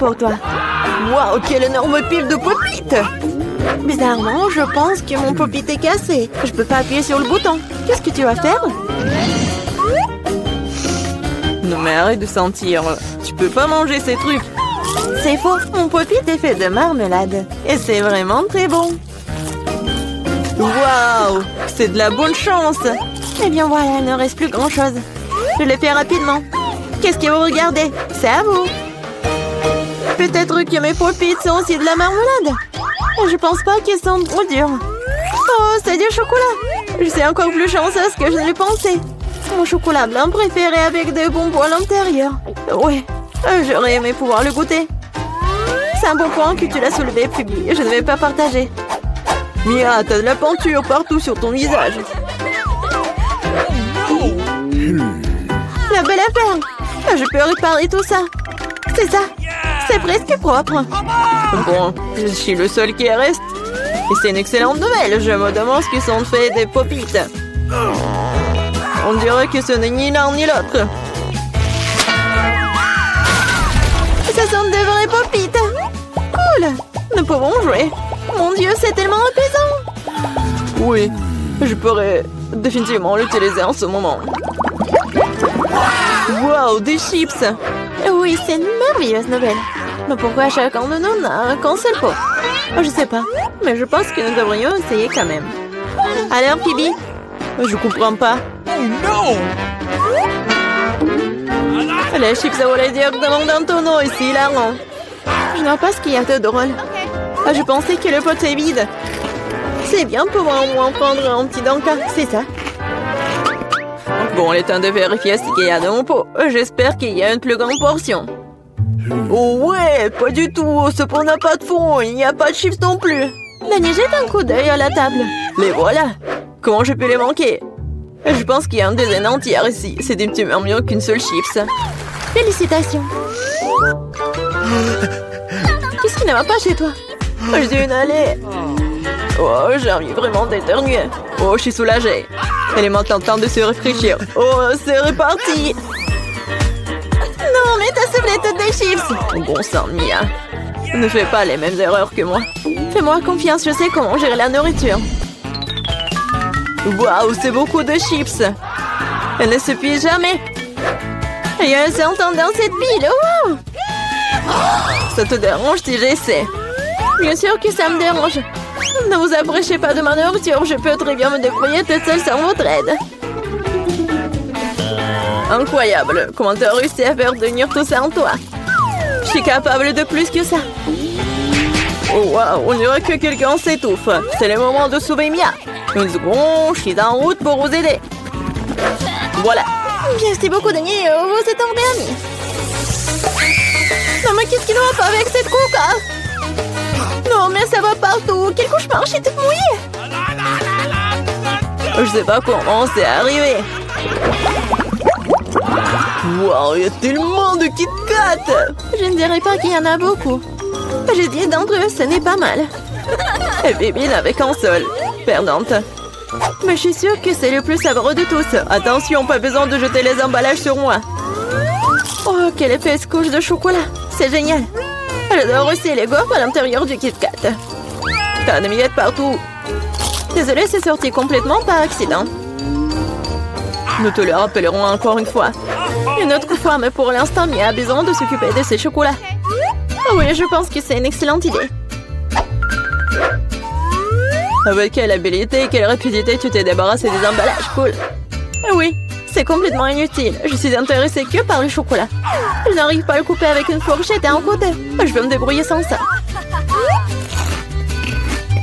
pour toi. Waouh, quelle énorme pile de pop-it! Bizarrement, je pense que mon pop-it est cassé. Je peux pas appuyer sur le bouton. Qu'est-ce que tu vas faire? Non mais arrête de sentir. Tu peux pas manger ces trucs. C'est faux. Mon pop-it est fait de marmelade. Et c'est vraiment très bon. Waouh, c'est de la bonne chance. Eh bien voilà, il ne reste plus grand-chose. Je le fais rapidement. Qu'est-ce que vous regardez? C'est à vous. Peut-être que mes pop-it sont aussi de la marmelade. Je pense pas qu'ils sont trop durs. Oh, c'est du chocolat. Je suis encore plus chanceuse que je ne le pensais. Mon chocolat blanc préféré avec des bonbons à l'intérieur. Ouais, j'aurais aimé pouvoir le goûter. C'est un bon point que tu l'as soulevé, Phoebe. Je ne vais pas partager. Mia, t'as de la peinture partout sur ton visage. La belle affaire. Je peux réparer tout ça. C'est ça. C'est presque propre. Bon, je suis le seul qui reste. Et c'est une excellente nouvelle. Je me demande ce qu'ils sont faits des pop-it. On dirait que ce n'est ni l'un ni l'autre. Ce sont de vrais pop-it. Cool. Nous pouvons jouer. Mon Dieu, c'est tellement apaisant. Oui, je pourrais définitivement l'utiliser en ce moment. Wow, des chips. Oui, c'est une merveilleuse nouvelle. Mais pourquoi chacun de nous n'a qu'un seul pot? Je sais pas, mais je pense que nous devrions essayer quand même. Alors, Phoebe? Je comprends pas. Oh non! Les chips à voler directement dans ton eau, ici, hilarant. Je ne vois pas ce qu'il y a de drôle. Je pensais que le pot est vide. C'est bien de pouvoir au moins prendre un petit danka, c'est ça. Bon, il est temps de vérifier ce qu'il y a dans mon pot. J'espère qu'il y a une plus grande portion. Oh ouais, pas du tout. Ce pot n'a pas de fond. Il n'y a pas de chips non plus. Dany, jette un coup d'œil à la table. Les voilà. Comment je peux les manquer? Je pense qu'il y a une dizaine entière ici. C'est infiniment mieux qu'une seule chips. Félicitations. Qu'est-ce qui ne va pas chez toi? J'ai une allée. Oh, j'arrive vraiment d'éternuer. Oh, je suis soulagée. Elle est maintenant temps de se réfléchir. Oh, c'est reparti. Non, mais t'as soufflé toutes des chips. Bon sang, Mia. Ne fais pas les mêmes erreurs que moi. Fais-moi confiance, je sais comment gérer la nourriture. Waouh, c'est beaucoup de chips. Elle ne s'épuise jamais. Il y a un serpent dans cette pile. Wow. Ça te dérange si j'essaie? Bien sûr que ça me dérange. Ne vous approchez pas de ma nourriture. Je peux très bien me débrouiller toute seule sans votre aide. Incroyable. Comment t'as réussi à faire tenir tout ça en toi? Je suis capable de plus que ça. Oh waouh, on dirait que quelqu'un s'étouffe. C'est le moment de sauver Mia. Une seconde, je suis en route pour vous aider. Voilà. Merci beaucoup, Dany. Vous êtes un ami. Non, mais qu'est-ce qui ne va pas avec cette coca? Non, mais ça va partout. Quel cauchemar, je suis toute mouillée. Je sais pas comment c'est arrivé. Waouh, il y a tellement de Kit Kat. Je ne dirais pas qu'il y en a beaucoup. J'ai 10 d'entre eux, ce n'est pas mal. Et Bibi n'avait qu'un seul. Perdante. Mais je suis sûre que c'est le plus savoureux de tous. Attention, pas besoin de jeter les emballages sur moi. Oh, quelle épaisse couche de chocolat. C'est génial. J'adore aussi les gaufres à l'intérieur du Kit Kat. T'as des miettes partout. Désolée, c'est sorti complètement par accident. Nous te le rappellerons encore une fois. Une autre fois, mais pour l'instant, Mia a besoin de s'occuper de ses chocolats. Oh oui, je pense que c'est une excellente idée. Avec quelle habilité et quelle rapidité tu t'es débarrassé des emballages, cool. Oui, c'est complètement inutile. Je suis intéressée que par le chocolat. Je n'arrive pas à le couper avec une fourchette et un côté. Je vais me débrouiller sans ça.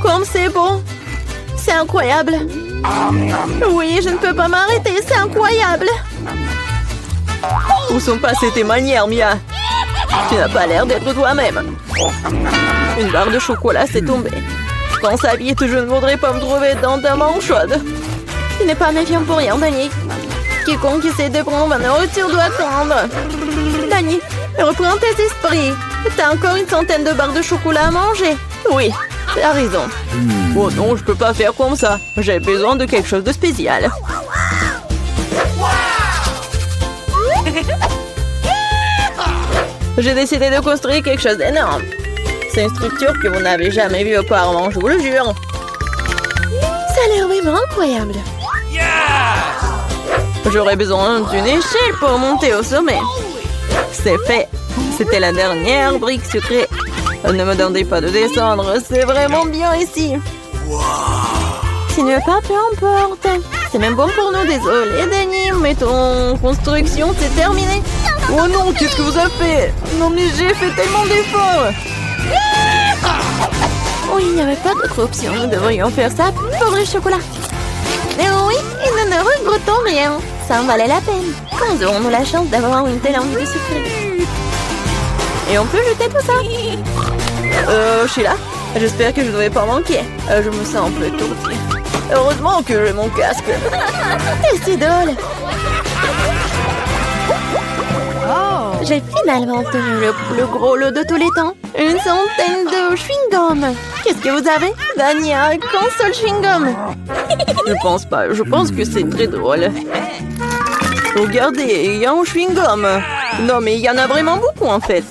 Comme c'est bon. C'est incroyable. Oui, je ne peux pas m'arrêter, c'est incroyable. Où sont passées tes manières, Mia? Tu n'as pas l'air d'être toi-même. Une barre de chocolat s'est tombée. Quand ça vite, je ne voudrais pas me trouver dans ta main chaude. Tu n'es pas méfiant pour rien, Dany. Quiconque essaie de prendre ma nourriture doit attendre. Dany, reprends tes esprits. T'as encore une centaine de barres de chocolat à manger. Oui, t'as raison. Oh non, je peux pas faire comme ça. J'ai besoin de quelque chose de spécial. J'ai décidé de construire quelque chose d'énorme. C'est une structure que vous n'avez jamais vue auparavant, je vous le jure. Ça a l'air vraiment incroyable. J'aurais besoin d'une échelle pour monter au sommet. C'est fait. C'était la dernière brique sucrée. Ne me demandez pas de descendre, c'est vraiment bien ici. Tu ne veux pas, peu importe. C'est même bon pour nous, désolé Danny, mais ton construction c'est terminé. Oh non, qu'est-ce que vous avez fait? Non mais j'ai fait tellement d'efforts. Oui, il n'y avait pas d'autre option. Nous devrions faire ça pour le chocolat. Mais oui, et nous ne regrettons rien. Ça en valait la peine. Quand aurons-nous la chance d'avoir une telle envie de sucrer? Et on peut jeter tout ça? Je suis là. J'espère que je ne vais pas manquer. Je me sens un peu étourdie. Heureusement que j'ai mon casque. C'est drôle. J'ai finalement obtenu le plus gros lot de tous les temps. Une centaine de chewing-gum. Qu'est-ce que vous avez? Dani a qu'un seul chewing-gum. Je pense pas. Je pense que c'est très drôle. Regardez, il y a un chewing-gum. Non, mais il y en a vraiment beaucoup en fait.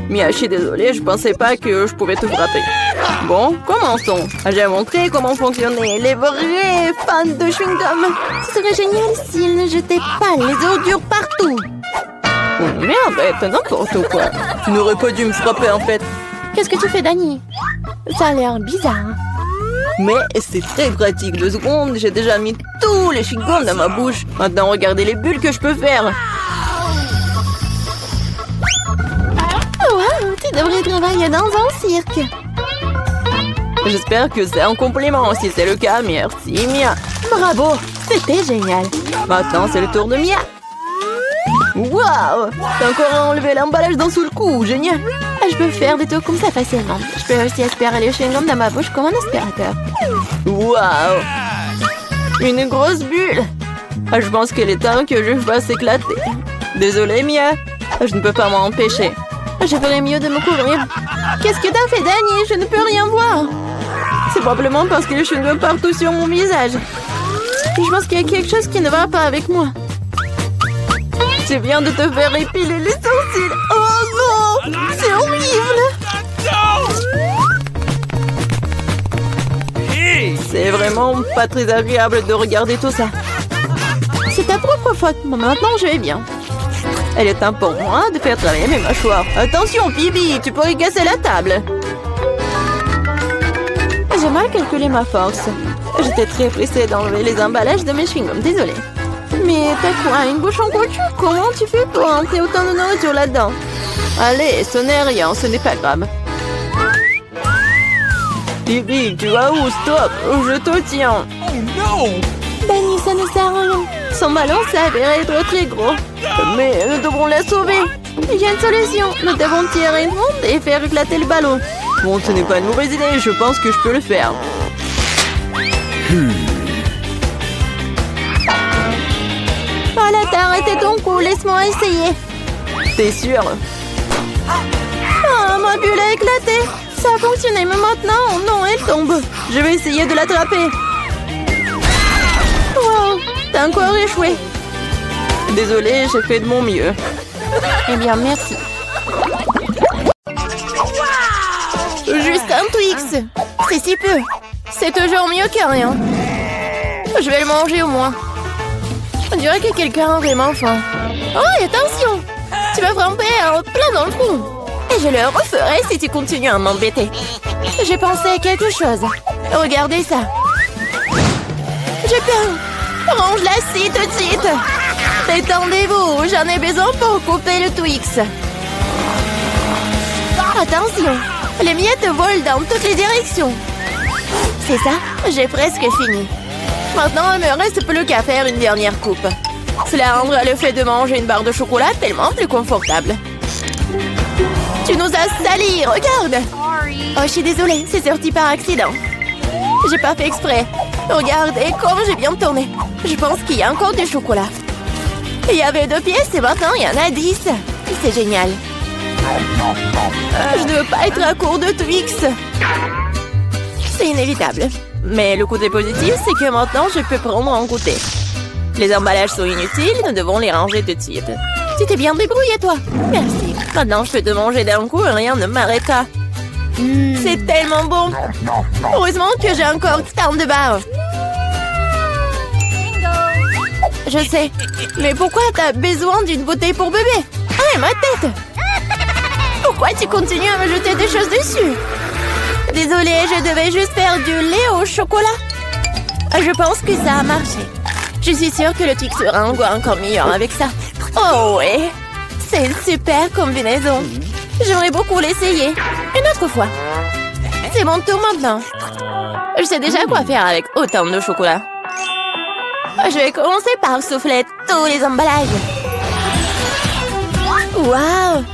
Mia, je suis désolée, je pensais pas que je pouvais te frapper. Bon, commençons. J'ai montré comment fonctionnaient les vrais fans de chewing-gum. Ce serait génial s'ils ne jetaient pas les ordures partout. Oh merde, t'as n'importe quoi. Tu n'aurais pas dû me frapper en fait. Qu'est-ce que tu fais, Dani? Ça a l'air bizarre. Mais c'est très pratique. 2 secondes, j'ai déjà mis tous les chewing-gums dans ma bouche. Maintenant, regardez les bulles que je peux faire. Wow, tu devrais travailler dans un cirque. J'espère que c'est un compliment. Si c'est le cas, merci Mia. Bravo, c'était génial. Maintenant, c'est le tour de Mia. Waouh! T'as encore enlevé l'emballage d'un seul coup, génial! Je peux faire des trucs comme ça facilement. Je peux aussi aspirer les chewing-gums dans ma bouche comme un aspirateur. Waouh! Une grosse bulle! Je pense qu'il est temps que je fasse éclater. Désolée, Mia. Je ne peux pas m'en empêcher. Je ferais mieux de me couvrir. Qu'est-ce que t'as fait, Dani? Je ne peux rien voir. C'est probablement parce que les chewing-gums partout sur mon visage. Je pense qu'il y a quelque chose qui ne va pas avec moi. Tu viens de te faire épiler les sourcils. Oh non! C'est horrible! C'est vraiment pas très agréable de regarder tout ça. C'est ta propre faute. Maintenant, je vais bien. Il est temps pour moi de faire travailler mes mâchoires. Attention, Phoebe, tu pourrais casser la table. J'ai mal calculé ma force. J'étais très pressée d'enlever les emballages de mes chewing-gums. Désolée. Mais t'as quoi, une bouche en couture? Comment tu fais pour entrer autant de nourriture là-dedans? Allez, ce n'est rien, ce n'est pas grave. Phoebe, tu vas où? Stop, je te tiens. Oh non! Dani, ça ne sert à rien. Son ballon s'avérait être très gros. Mais nous devrons la sauver. Il y a une solution. Nous devons tirer une ronde et faire éclater le ballon. Bon, ce n'est pas une mauvaise idée. Je pense que je peux le faire. Voilà, t'as arrêté ton coup. Laisse-moi essayer. T'es sûr? Ah, ma bulle a éclaté. Ça a fonctionné, mais maintenant, non, elle tombe. Je vais essayer de l'attraper. Wow, t'as encore échoué. Désolée, j'ai fait de mon mieux. Eh bien, merci. Juste un Twix. C'est si peu. C'est toujours mieux que rien. Je vais le manger au moins. On dirait que quelqu'un a vraiment faim. Oh, attention! Tu vas frapper plein dans le front. Et je le referai si tu continues à m'embêter. J'ai pensé à quelque chose. Regardez ça. J'ai peur. Range la scie tout de suite. Détendez-vous, j'en ai besoin pour couper le Twix. Attention, les miettes volent dans toutes les directions. C'est ça, j'ai presque fini. Maintenant, il me reste plus qu'à faire une dernière coupe. Cela rendra le fait de manger une barre de chocolat tellement plus confortable. Tu nous as salis, regarde! Oh, je suis désolée, c'est sorti par accident. J'ai pas fait exprès. Regarde, et comme j'ai bien tourné. Je pense qu'il y a encore du chocolat. Il y avait 2 pièces et maintenant il y en a 10. C'est génial. Je ne veux pas être à court de Twix. C'est inévitable. Mais le côté positif, c'est que maintenant je peux prendre un goûter. Les emballages sont inutiles, nous devons les ranger tout de suite. Tu t'es bien débrouillé, toi. Merci. Maintenant, je peux te manger d'un coup et rien ne m'arrêtera. C'est tellement bon. Heureusement que j'ai encore tant de barres. Je sais. Mais pourquoi t'as besoin d'une bouteille pour bébé? Ah, ma tête! Pourquoi tu continues à me jeter des choses dessus? Désolée, je devais juste faire du lait au chocolat. Je pense que ça a marché. Je suis sûre que le truc sera un goût encore meilleur avec ça. Oh ouais! C'est une super combinaison. J'aimerais beaucoup l'essayer. Une autre fois. C'est mon tour maintenant. Je sais déjà quoi faire avec autant de chocolat. Je vais commencer par souffler tous les emballages. Waouh!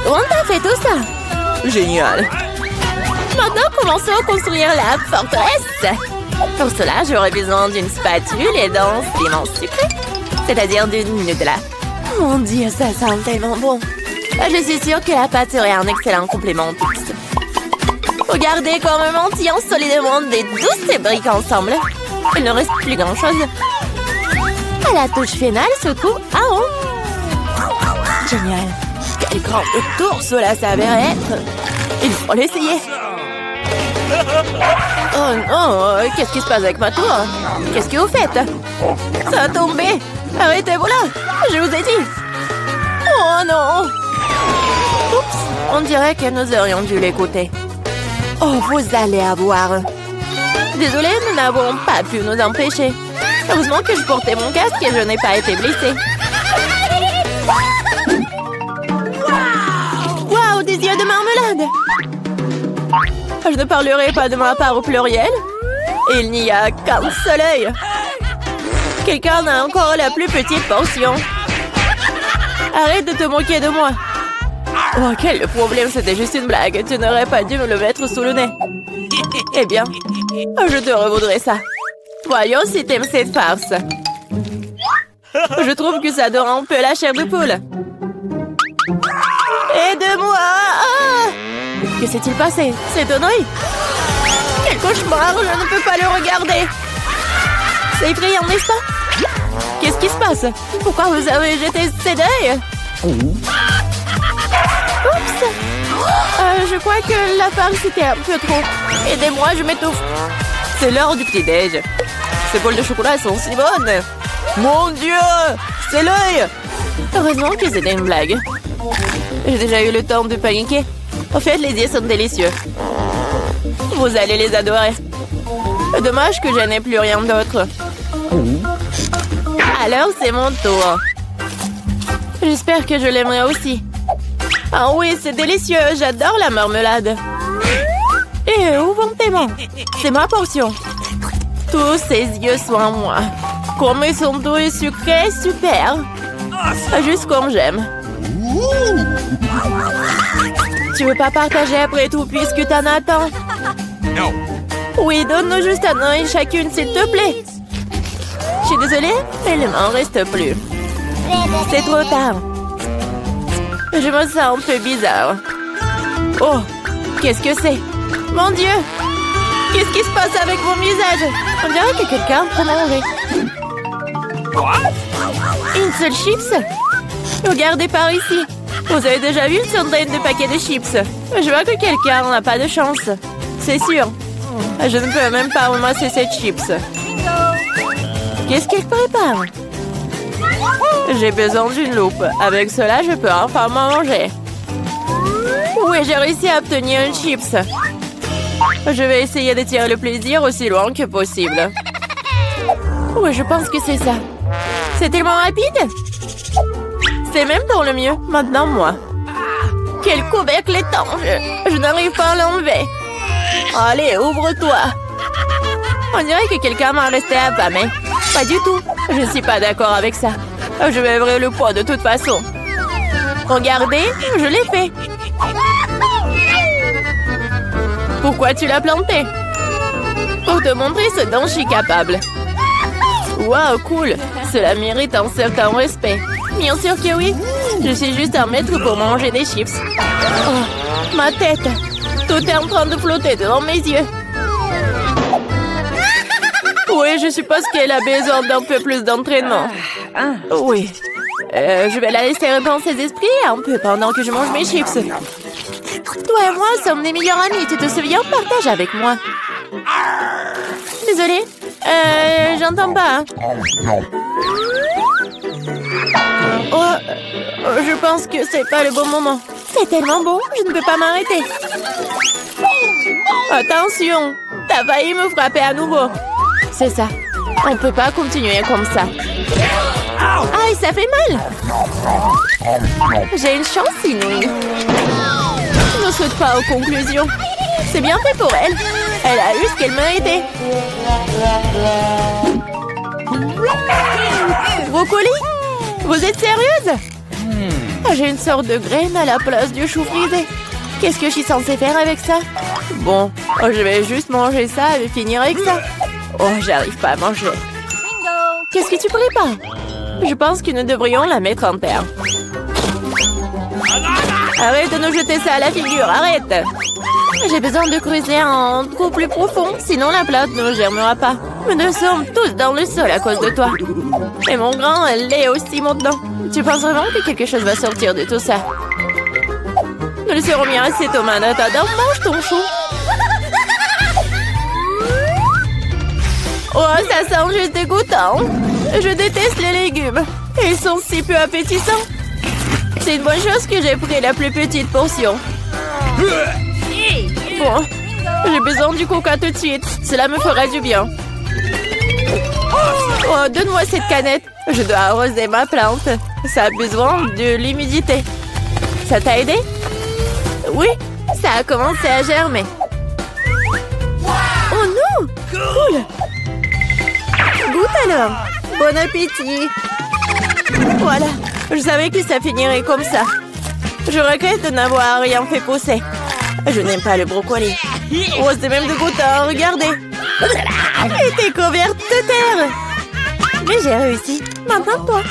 Comment t'as fait tout ça? Génial. Maintenant, commençons à construire la forteresse. Pour cela, j'aurai besoin d'une spatule et d'un ciment sucré. C'est-à-dire d'une Nutella. Mon Dieu, ça sent tellement bon. Je suis sûre que la pâte serait un excellent complément au mix. Regardez comme mantillons solidement des douces briques ensemble. Il ne reste plus grand-chose. La touche finale se trouve en haut. Génial. Quel grand tour cela s'avérait être. Il faut l'essayer. Oh non, qu'est-ce qui se passe avec ma tour? Qu'est-ce que vous faites? Ça a tombé. Arrêtez-vous là. Je vous ai dit. Oh non. Oups, on dirait que nous aurions dû l'écouter. Oh, vous allez avoir. Désolée, nous n'avons pas pu nous empêcher. Heureusement que je portais mon casque et je n'ai pas été blessée. Waouh, des yeux de marmelade! Je ne parlerai pas de ma part au pluriel. Il n'y a qu'un seul œil. Quelqu'un a encore la plus petite portion. Arrête de te moquer de moi. Oh, quel problème, c'était juste une blague. Tu n'aurais pas dû me le mettre sous le nez. Eh bien, je te revaudrai ça. Voyons si t'aimes cette farce. Je trouve que ça dort un peu la chair de poule. Aide-moi! Ah! Que s'est-il passé? C'est un œil? Quel cauchemar! Je ne peux pas le regarder. C'est effrayant, n'est-ce pas? Qu'est-ce qui se passe? Pourquoi vous avez jeté ces deuils? Oups! Je crois que la farce était un peu trop. Aidez-moi, je m'étouffe. C'est l'heure du petit-déj. Ces bols de chocolat sont si bonnes. Mon Dieu! C'est l'œil! Heureusement que c'était une blague. J'ai déjà eu le temps de paniquer. En fait, les yeux sont délicieux. Vous allez les adorer. Dommage que je n'ai plus rien d'autre. Alors, c'est mon tour. J'espère que je l'aimerai aussi. Ah oui, c'est délicieux. J'adore la marmelade. Et où vont tes mains? C'est ma portion. Tous ces yeux sont à moi. Comme ils sont doux et sucrés, super. Juste comme j'aime. Tu veux pas partager après tout puisque t'en as tant? Non. Oui, donne-nous juste un œil chacune, s'il te plaît. Je suis désolée, mais il m'en reste plus. C'est trop tard. Je me sens un peu bizarre. Oh, qu'est-ce que c'est? Mon Dieu! Qu'est-ce qui se passe avec mon visage? On dirait que quelqu'un peut manger. Une seule chips? Regardez par ici. Vous avez déjà vu une centaine de paquets de chips. Je vois que quelqu'un n'a pas de chance. C'est sûr. Je ne peux même pas ramasser cette chips. Qu'est-ce qu'il prépare? J'ai besoin d'une loupe. Avec cela, je peux enfin manger. Oui, j'ai réussi à obtenir une chips. Je vais essayer de tirer le plaisir aussi loin que possible. Oui, je pense que c'est ça. C'est tellement rapide. C'est même dans le mieux. Maintenant, moi. Quel couvercle étanche. Je n'arrive pas à l'enlever. Allez, ouvre-toi. On dirait que quelqu'un m'a resté affamé. Pas du tout. Je ne suis pas d'accord avec ça. Je vais ouvrir le pot de toute façon. Regardez, je l'ai fait. Pourquoi tu l'as planté? Pour te montrer ce dont je suis capable. Waouh, cool. Cela mérite un certain respect. Bien sûr que oui. Je suis juste un maître pour manger des chips. Oh, ma tête. Tout est en train de flotter devant mes yeux. Oui, je suppose qu'elle a besoin d'un peu plus d'entraînement. Oui. Je vais la laisser répandre ses esprits un peu pendant que je mange mes chips. Toi et moi sommes des meilleurs amis, tu te souviens? Partage avec moi. Désolée, j'entends pas. Je pense que c'est pas le bon moment. C'est tellement bon, je ne peux pas m'arrêter. Attention, t'as failli me frapper à nouveau. C'est ça, on peut pas continuer comme ça. Aïe, ça fait mal. J'ai une chance inouïe. Je ne saute pas aux conclusions. C'est bien fait pour elle. Elle a eu ce qu'elle méritait. Brocoli? Vous êtes sérieuse? J'ai une sorte de graine à la place du chou frisé. Qu'est-ce que je suis censée faire avec ça? Bon, je vais juste manger ça et finir avec ça. Oh, j'arrive pas à manger. Qu'est-ce que tu prépares? Je pense que nous devrions la mettre en terre. Arrête de nous jeter ça à la figure, arrête! J'ai besoin de creuser un trou plus profond, sinon la plante ne germera pas. Nous sommes tous dans le sol à cause de toi. Et mon grand, elle l'est aussi maintenant. Tu penses vraiment que quelque chose va sortir de tout ça? Nous le serons bien assez, Thomas. Attends, mange ton chou. Oh, ça sent juste dégoûtant. Je déteste les légumes. Ils sont si peu appétissants. C'est une bonne chose que j'ai pris la plus petite portion. Bon, j'ai besoin du coca tout de suite. Cela me fera du bien. Oh, donne-moi cette canette. Je dois arroser ma plante. Ça a besoin de l'humidité. Ça t'a aidé? Oui, ça a commencé à germer. Oh non! Cool! Goûte alors! Bon appétit! Voilà, je savais que ça finirait comme ça. Je regrette de n'avoir rien fait pousser. Je n'aime pas le brocoli. Oh, c'est même dégoûtant, regardez. Et t'es couverte de terre. Mais j'ai réussi. Maintenant, toi.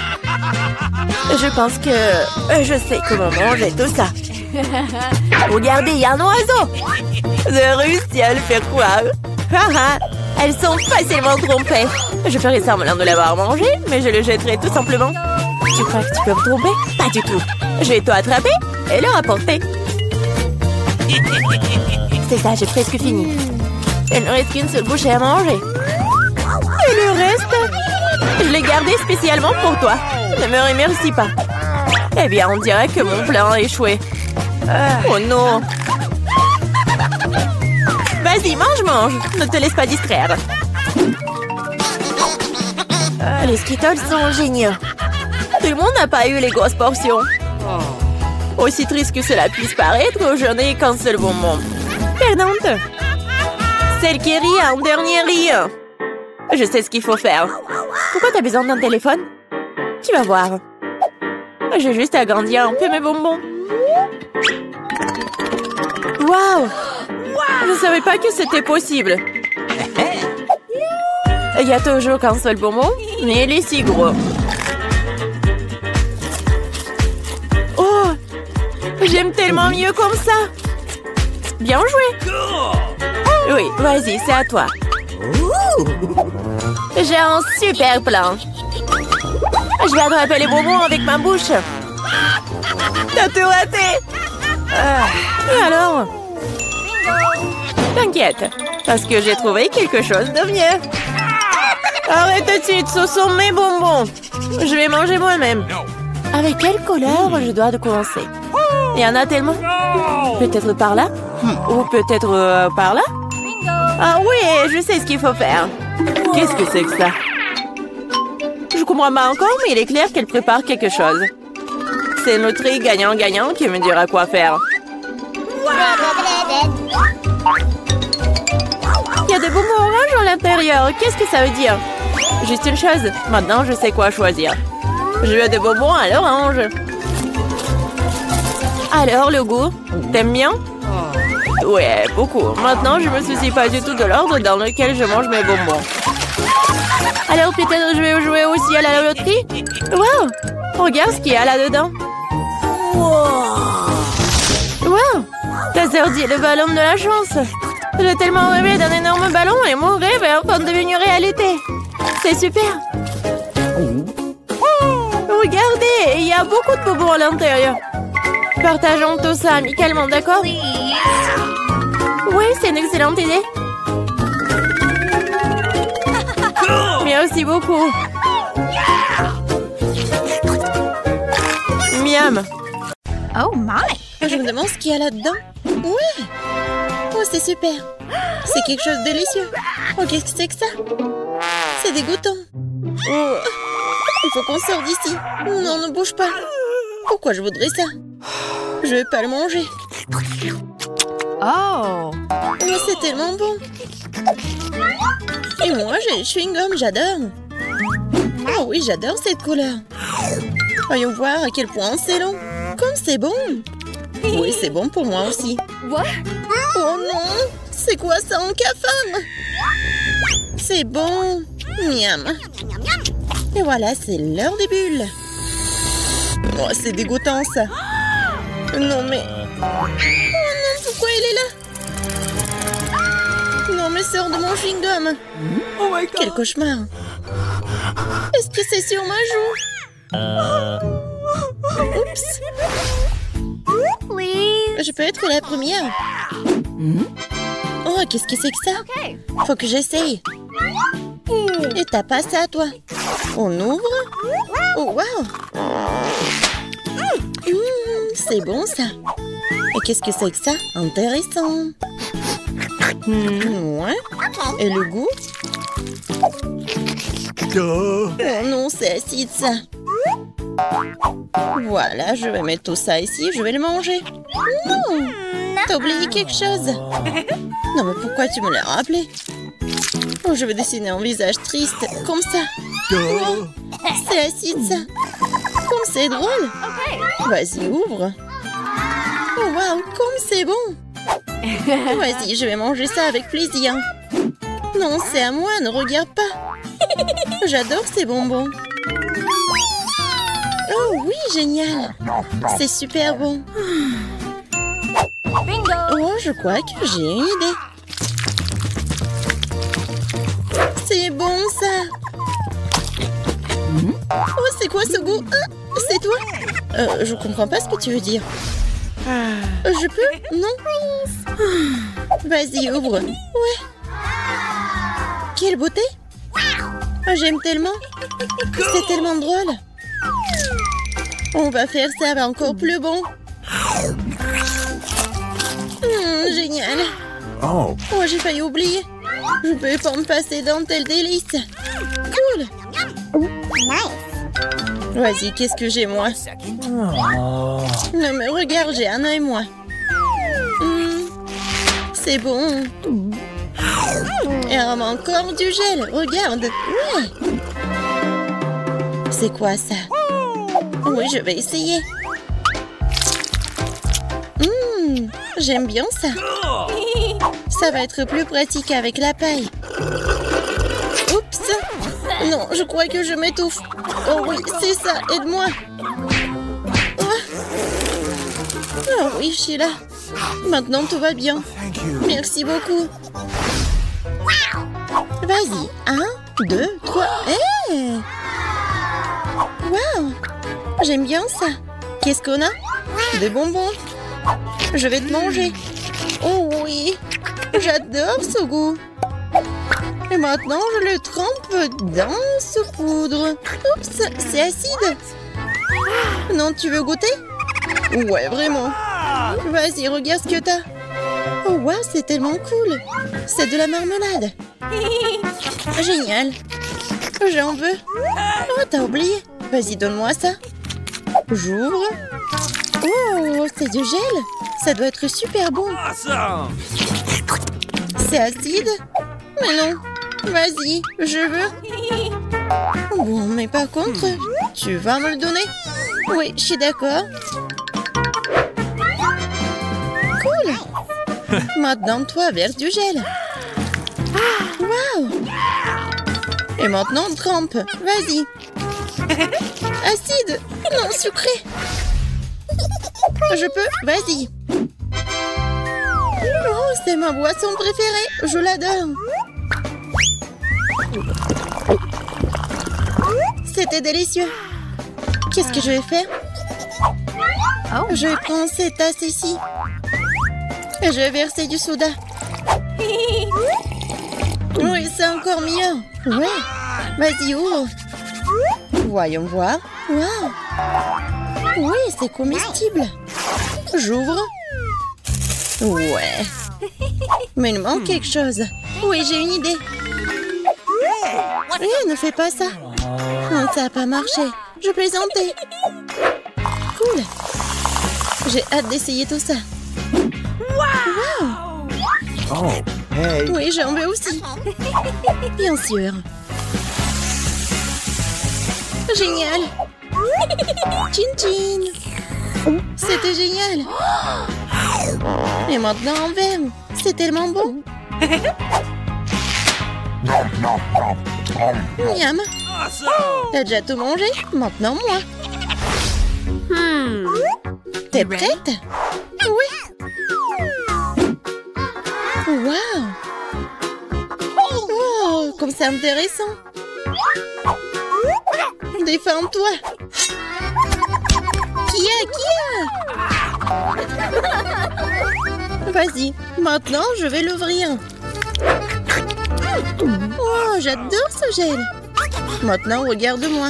Je pense que je sais comment manger tout ça. Regardez, il y a un oiseau. J'ai réussi à le faire croire. Elles sont facilement trompées. Je ferai semblant de l'avoir mangé, mais je le jetterai tout simplement. Tu crois que tu peux me tromper? Pas du tout. Je vais t'attraper et le rapporter. C'est ça, j'ai presque fini. Il ne reste qu'une seule bouchée à manger. Et le reste? Je l'ai gardé spécialement pour toi. Ne me remercie pas. Eh bien, on dirait que mon plan a échoué. Oh non! Vas-y, mange! Ne te laisse pas distraire. Les Skittles sont géniaux. Tout le monde n'a pas eu les grosses portions. Aussi triste que cela puisse paraître, je n'ai qu'un seul bonbon. Perdante. Celle qui rit en dernier rit. Je sais ce qu'il faut faire. Pourquoi t'as besoin d'un téléphone? Tu vas voir. J'ai juste agrandi un peu mes bonbons. Waouh! Je ne savais pas que c'était possible. Il y a toujours qu'un seul bonbon, mais il est si gros. Oh! J'aime tellement mieux comme ça. Bien joué. Oui, vas-y, c'est à toi. J'ai un super plan. Je vais attraper les bonbons avec ma bouche. T'as tout raté. Et alors? T'inquiète, parce que j'ai trouvé quelque chose de mieux. Arrête tout de suite, ce sont mes bonbons. Je vais manger moi-même. Avec quelle couleur je dois commencer? Il y en a tellement. Peut-être par là? Ou peut-être par là? Ah oui, je sais ce qu'il faut faire. Qu'est-ce que c'est que ça? Je comprends pas encore, mais il est clair qu'elle prépare quelque chose. C'est notre gagnant-gagnant qui me dira quoi faire. Il y a des bonbons oranges à l'intérieur. Qu'est-ce que ça veut dire? Juste une chose. Maintenant, je sais quoi choisir. Je veux des bonbons à l'orange. Alors, le goût? T'aimes bien? Ouais, beaucoup. Maintenant, je me soucie pas du tout de l'ordre dans lequel je mange mes bonbons. Alors, peut-être je vais jouer aussi à la loterie? Wow! Regarde ce qu'il y a là-dedans. Wow! T'as sorti le ballon de la chance. J'ai tellement rêvé d'un énorme ballon et mon rêve est en train de devenir réalité. C'est super. Regardez, il y a beaucoup de bonbons à l'intérieur. Partageons tout ça amicalement, d'accord? Oui, c'est une excellente idée. Merci beaucoup. Miam. Oh my! Je me demande ce qu'il y a là-dedans. Ouais. Oh, c'est super. C'est quelque chose de délicieux. Oh, qu'est-ce que c'est que ça? C'est dégoûtant. Oh. Il faut qu'on sorte d'ici. Non, ne bouge pas. Pourquoi je voudrais ça? Je vais pas le manger. Oh! Oh, c'est tellement bon. Et moi, j'ai le chewing-gum, j'adore. Oh oui, j'adore cette couleur. Voyons voir à quel point c'est long. Comme c'est bon. Oui, c'est bon pour moi aussi. What? Oh non! C'est quoi ça en cafard? C'est bon. Miam. Et voilà, c'est l'heure des bulles. Oh, c'est dégoûtant ça. Non mais... Oh non, pourquoi il est là? Non mais sors de mon chewing-gum. Oh my God. Quel cauchemar. Est-ce que c'est sur ma joue? Oups. Please. Je peux être la première? Oh, qu'est-ce que c'est que ça? Faut que j'essaye. Et t'as pas ça, toi? On ouvre? Oh, wow! C'est bon, ça. Et qu'est-ce que c'est que ça? Intéressant. Ouais. Et le goût? Oh non, c'est acide, ça. Voilà, je vais mettre tout ça ici, je vais le manger. Non! T'as oublié quelque chose? Non, mais pourquoi tu me l'as rappelé? Oh, je vais dessiner un visage triste, comme ça. Oh, c'est acide, ça. Comme c'est drôle. Vas-y, ouvre. Oh, waouh, comme c'est bon. Vas-y, je vais manger ça avec plaisir. Non, c'est à moi, ne regarde pas. J'adore ces bonbons. Oh oui, génial. C'est super bon. Bingo! Oh, je crois que j'ai une idée. C'est bon, ça. Oh, c'est quoi ce goût? Ah, c'est toi? Je comprends pas ce que tu veux dire. Je peux? Non? Vas-y, ouvre. Ouais. Quelle beauté! Oh, j'aime tellement. C'est tellement drôle. On va faire ça encore plus bon. Génial. Oh, j'ai failli oublier. Je peux pas me passer d'un tel délice. Cool. Vas-y, qu'est-ce que j'ai, moi? Non, mais regarde, j'ai un œil, moi. C'est bon. Et on a encore du gel, regarde. Ouais. C'est quoi, ça? Oui, je vais essayer. J'aime bien ça. Ça va être plus pratique avec la paille. Oups. Non, je crois que je m'étouffe. Oh oui, c'est ça, aide-moi. Oh oui, je suis là. Maintenant, tout va bien. Merci beaucoup. Vas-y, 1, 2, 3. Hey! Waouh! J'aime bien ça. Qu'est-ce qu'on a? Des bonbons. Je vais te manger. Oh oui! J'adore ce goût. Et maintenant, je le trempe dans ce poudre. Oups, c'est acide. Non, tu veux goûter? Ouais, vraiment. Vas-y, regarde ce que t'as. Oh, wow, c'est tellement cool. C'est de la marmelade. Génial. J'en veux. Oh, t'as oublié. Vas-y, donne-moi ça. J'ouvre. Oh, c'est du gel. Ça doit être super bon. C'est acide? Mais non. Vas-y, je veux. Bon, mais par contre, tu vas me le donner? Oui, je suis d'accord. Cool. Maintenant, toi, verse du gel. Waouh. Et maintenant, trempe. Vas-y. Acide. Non, sucré. Je peux? Vas-y. Oh, c'est ma boisson préférée. Je l'adore. C'était délicieux. Qu'est-ce que je vais faire? Je prends cette tasse ici. Et je vais verser du soda. Oui, c'est encore mieux. Ouais. Vas-y, ouvre. Voyons voir. Wow. Oui, c'est comestible. J'ouvre. Ouais. Mais il manque quelque chose. Oui, j'ai une idée. Ne fais pas ça. Non, ça n'a pas marché. Je plaisantais. Cool. J'ai hâte d'essayer tout ça. Wow. Oh, hey. Oui, j'en veux aussi. Bien sûr. Génial. Tchin tchin. C'était génial. Et maintenant en verre. C'est tellement bon. Miam. T'as déjà tout mangé? Maintenant moi. T'es prête? Oui. Wow. Oh, comme c'est intéressant. Défends-toi. Qui a? Vas-y, maintenant je vais l'ouvrir. Oh, j'adore ce gel. Maintenant, regarde-moi.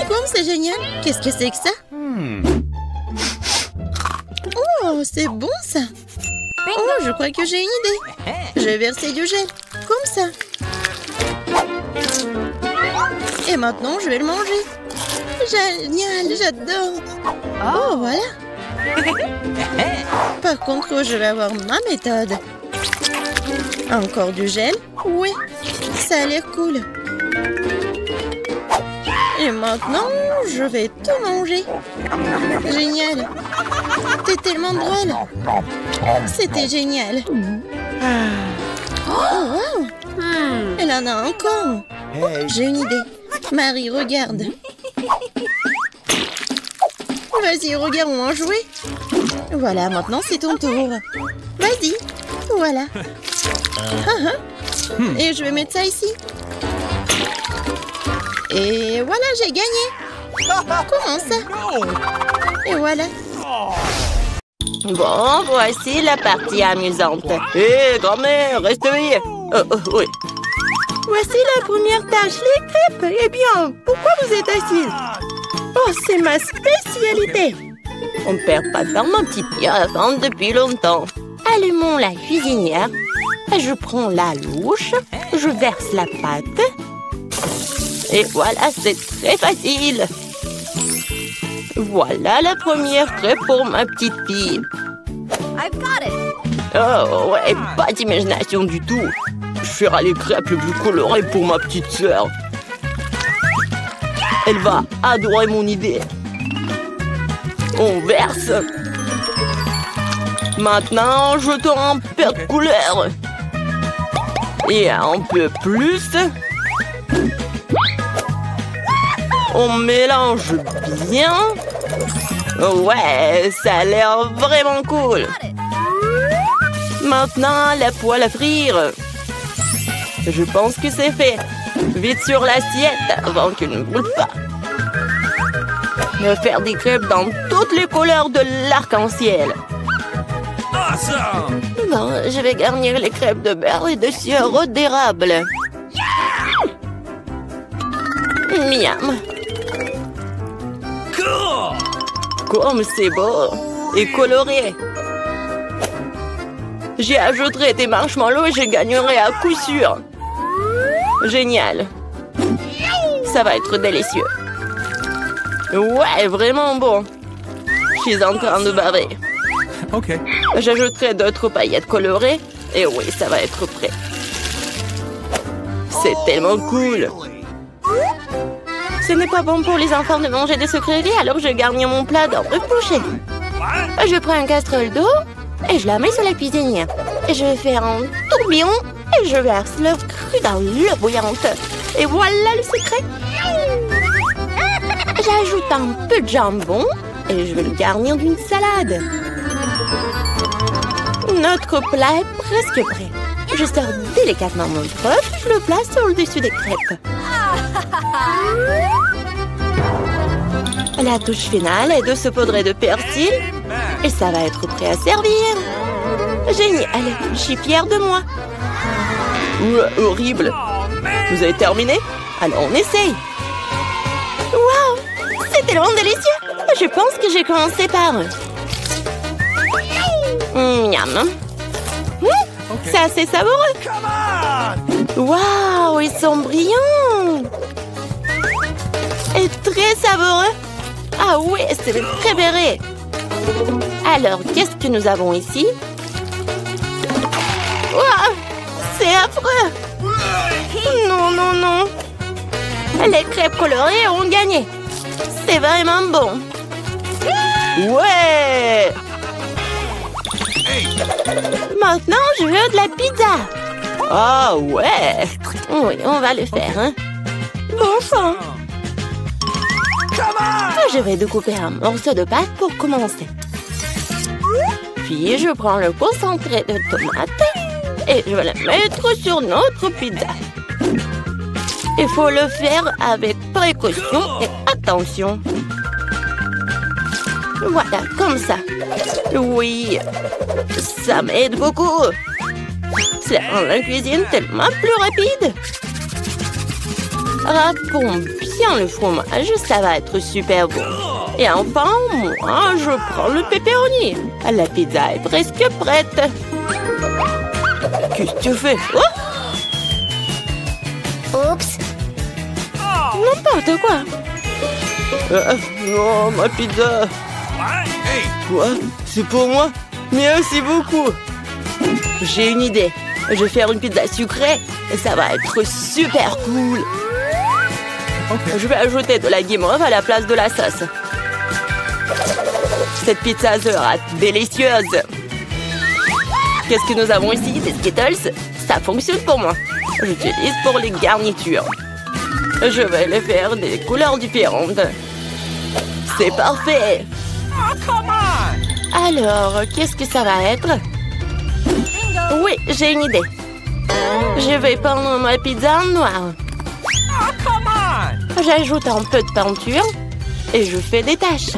Comme c'est génial. Qu'est-ce que c'est que ça? Oh, c'est bon ça. Oh, je crois que j'ai une idée. Je vais verser du gel. Comme ça. Et maintenant, je vais le manger. Génial, j'adore. Oh, voilà. Par contre, je vais avoir ma méthode. Encore du gel? Oui, ça a l'air cool. Et maintenant, je vais tout manger. Génial. T'es tellement drôle. C'était génial. Oh, wow. Elle en a encore. J'ai une idée. Marie, regarde. Vas-y, regarde, on va jouer. Voilà, maintenant c'est ton tour. Vas-y. Voilà. Et je vais mettre ça ici. Et voilà, j'ai gagné. Comment ça? Et voilà. Bon, voici la partie amusante. Hé, grand-mère, reste éveillée. Oui. Voici la première tâche, les crêpes. Eh bien, pourquoi vous êtes assise? Oh, c'est ma spécialité. On ne perd pas de temps, ma petite fille, à attendre depuis longtemps. Allumons la cuisinière. Je prends la louche. Je verse la pâte. Et voilà, c'est très facile. Voilà la première crêpe pour ma petite fille. Oh, ouais, pas d'imagination du tout. Je ferai les crêpes les plus colorées pour ma petite sœur. Elle va adorer mon idée. On verse. Maintenant, jetons un peu de couleur. Et un peu plus. On mélange bien. Ouais, ça a l'air vraiment cool. Maintenant, la poêle à frire. Je pense que c'est fait. Vite sur l'assiette avant qu'elle ne brûle pas. Je vais faire des crêpes dans toutes les couleurs de l'arc-en-ciel. Bon, je vais garnir les crêpes de beurre et de sirop d'érable. Miam. Comme c'est beau et coloré. J'y ajouterai des marshmallows et je gagnerai à coup sûr. Génial. Ça va être délicieux. Ouais, vraiment bon. Je suis en train de baver. Ok. J'ajouterai d'autres paillettes colorées. Et oui, ça va être prêt. C'est tellement cool. Ce n'est pas bon pour les enfants de manger des sucreries, alors je garnis mon plat dans le boucher. Je prends une casserole d'eau et je la mets sur la cuisinière. Et je vais faire un tourbillon et je verse l'œuf cru dans l'eau bouillante. Et voilà le secret. J'ajoute un peu de jambon et je vais le garnir d'une salade. Notre plat est presque prêt. Je sors délicatement mon œuf et je le place sur le dessus des crêpes. La touche finale est de saupoudrer de persil et ça va être prêt à servir. Génial, je suis fière de moi. Horrible. Vous avez terminé? Alors on essaye. Waouh, c'est tellement délicieux. Je pense que j'ai commencé par... Miam. C'est assez savoureux. Waouh, ils sont brillants. Et très savoureux. Ah oui, c'est mes préférés. Alors, qu'est-ce que nous avons ici? Waouh, c'est affreux. Non, non, non. Les crêpes colorées ont gagné. C'est vraiment bon. Ouais. Maintenant, je veux de la pizza. Ah ouais. Oui, on va le faire, hein. Bon sang. Je vais découper un morceau de pâte pour commencer. Puis, je prends le concentré de tomate et je vais le mettre sur notre pizza. Il faut le faire avec précaution et attention. Voilà, comme ça. Oui, ça m'aide beaucoup. Ça rend la cuisine tellement plus rapide. Râpons bien le fromage, ça va être super bon. Et enfin, moi, je prends le pepperoni. La pizza est presque prête. Qu'est-ce que tu fais? Oups. N'importe quoi. Non, ma pizza. Quoi? C'est pour moi? Merci beaucoup. J'ai une idée. Je vais faire une pizza sucrée et ça va être super cool. Je vais ajouter de la guimauve à la place de la sauce. Cette pizza sera délicieuse. Qu'est-ce que nous avons ici? Des Skittles? Ça fonctionne pour moi. J'utilise pour les garnitures. Je vais les faire des couleurs différentes. C'est parfait. Alors, qu'est-ce que ça va être? Oui, j'ai une idée. Je vais peindre ma pizza en noir. J'ajoute un peu de peinture et je fais des taches.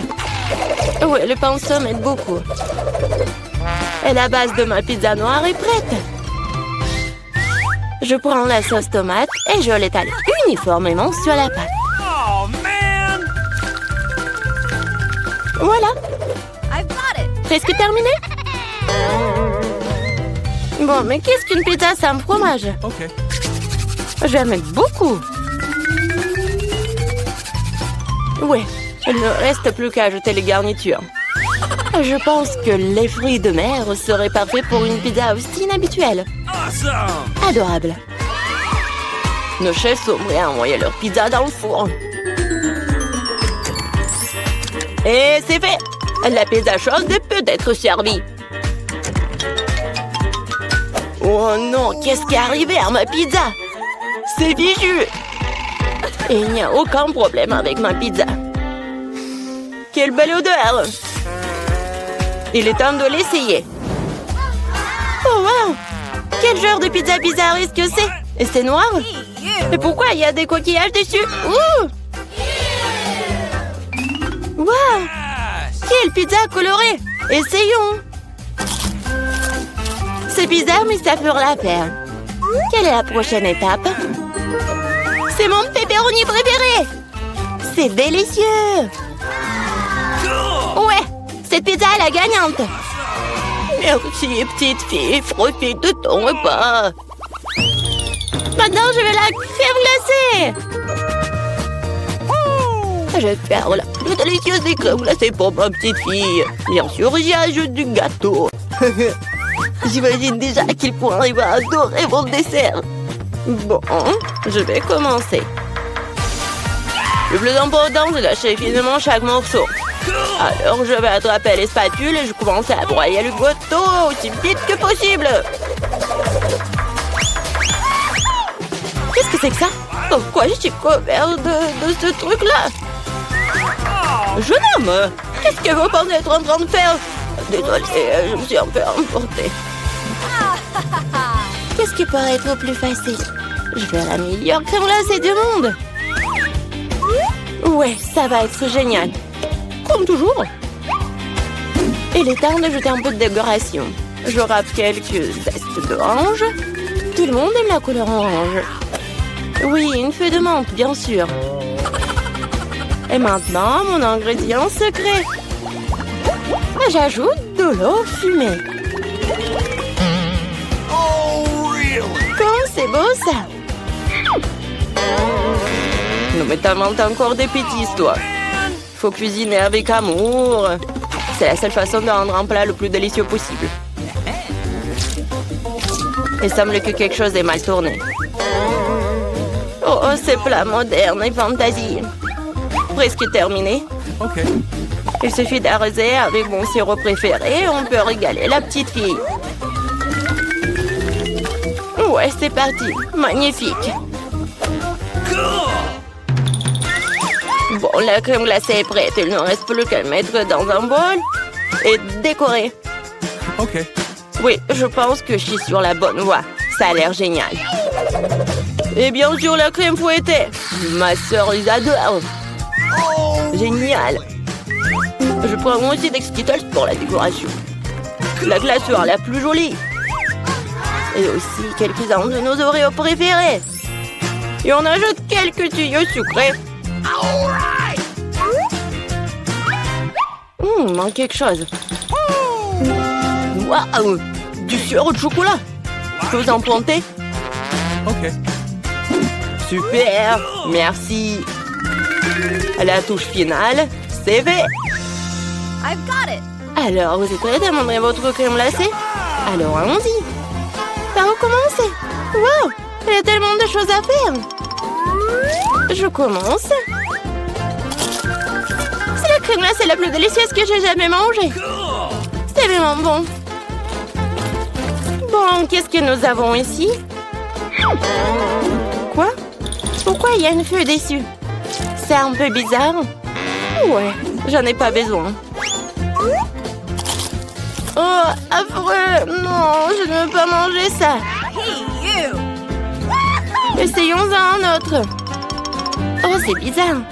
Oui, le pinceau m'aide beaucoup. Et la base de ma pizza noire est prête. Je prends la sauce tomate et je l'étale uniformément sur la pâte. Voilà. Presque terminé. Bon, mais qu'est-ce qu'une pizza sans fromage? Okay. Je vais en mettre beaucoup. Ouais, il ne reste plus qu'à ajouter les garnitures. Je pense que les fruits de mer seraient parfaits pour une pizza aussi inhabituelle. Adorable. Nos chefs sont prêts à envoyer leur pizza dans le four. Et c'est fait. La pizza chaude peut être servie. Oh non, qu'est-ce qui est arrivé à ma pizza? C'est fichu. Il n'y a aucun problème avec ma pizza. Quelle belle odeur! Il est temps de l'essayer. Oh wow! Quel genre de pizza bizarre est-ce que c'est? Et c'est noir? Et pourquoi il y a des coquillages dessus? Ouh! Wow! Quelle pizza colorée! Essayons! C'est bizarre, mais ça fera l'affaire. Quelle est la prochaine étape? C'est mon pepperoni préféré! C'est délicieux! Ouais! Cette pizza est la gagnante! Merci, petite fille. Profite de ton repas. Maintenant, je vais la crème glacée! Je vais faire la plus délicieuse des crèmes glacées pour ma petite fille. Bien sûr, j'y ajoute du gâteau. J'imagine déjà à quel point il va adorer mon dessert. Bon, je vais commencer. Le plus important, c'est d'acheter finement chaque morceau. Alors, je vais attraper les spatules et je commence à broyer le gâteau aussi vite que possible. Qu'est-ce que c'est que ça? Pourquoi je suis couvert de ce truc-là? Jeune homme, qu'est-ce que vous pensez être en train de faire? Désolée, je me suis un peu emportée. Qu'est-ce qui pourrait être plus facile? Je fais la meilleure crème glacée du monde. Ouais, ça va être génial. Comme toujours. Il est temps de jeter un peu de décoration. Je râpe quelques zestes d'orange. Tout le monde aime la couleur orange. Oui, une feuille de menthe, bien sûr. Et maintenant, mon ingrédient secret. J'ajoute de l'eau fumée. Comme c'est beau, ça. Non, mais t'inventes encore des bêtises, toi. Faut cuisiner avec amour. C'est la seule façon de rendre un plat le plus délicieux possible. Il semble que quelque chose est mal tourné. Oh, ces plats modernes et fantasy. Presque terminé. OK. Il suffit d'arroser avec mon sirop préféré et on peut régaler la petite fille. Ouais, c'est parti. Magnifique. Bon, la crème glacée est prête. Il ne reste plus qu'à le mettre dans un bol et décorer. OK. Oui, je pense que je suis sur la bonne voie. Ça a l'air génial. Et bien sûr, la crème fouettée. Ma sœur les adore. Génial. Je prends moi aussi des Skittles pour la décoration. La glaceur la plus jolie. Et aussi quelques-uns de nos Oreos préférés. Et on ajoute quelques tuyaux sucrés. Manque quelque chose. Waouh! Du sirop de chocolat. Je peux vous en planter? OK. Super! Merci. La touche finale, c'est fait. I've got it. Alors, vous êtes prêts à demander votre crème glacée? Alors, allons-y. Par où commencer? Wow! Il y a tellement de choses à faire. Je commence. C'est la crème glacée la plus délicieuse que j'ai jamais mangée. C'est vraiment bon. Bon, qu'est-ce que nous avons ici? Quoi? Pourquoi il y a une feuille dessus? C'est un peu bizarre. Ouais, j'en ai pas besoin. Oh, affreux! Non, je ne veux pas manger ça. Essayons un autre. Oh, c'est bizarre.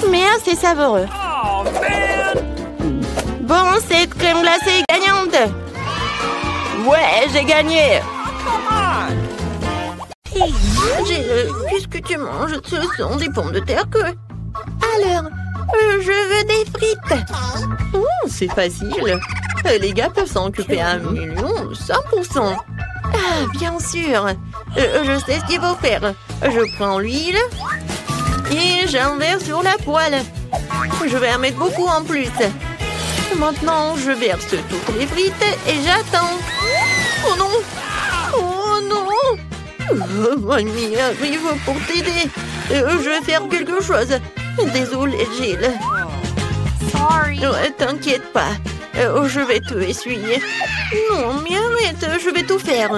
Mais assez savoureux. Bon, cette crème glacée est gagnante. Ouais, j'ai gagné. Qu'est-ce que tu manges? Ce sont des pommes de terre que... Alors, je veux des frites. Oh, c'est facile. Les gars peuvent s'en occuper à 100%. Ah, bien sûr. Je sais ce qu'il faut faire. Je prends l'huile et j'en verse sur la poêle. Je vais en mettre beaucoup en plus. Maintenant, je verse toutes les frites et j'attends. Oh non! Oh non! Mamie arrive pour t'aider. Je vais faire quelque chose. Désolée, Jill. Sorry. T'inquiète pas. Je vais te essuyer. Non, mais arrête, je vais tout faire.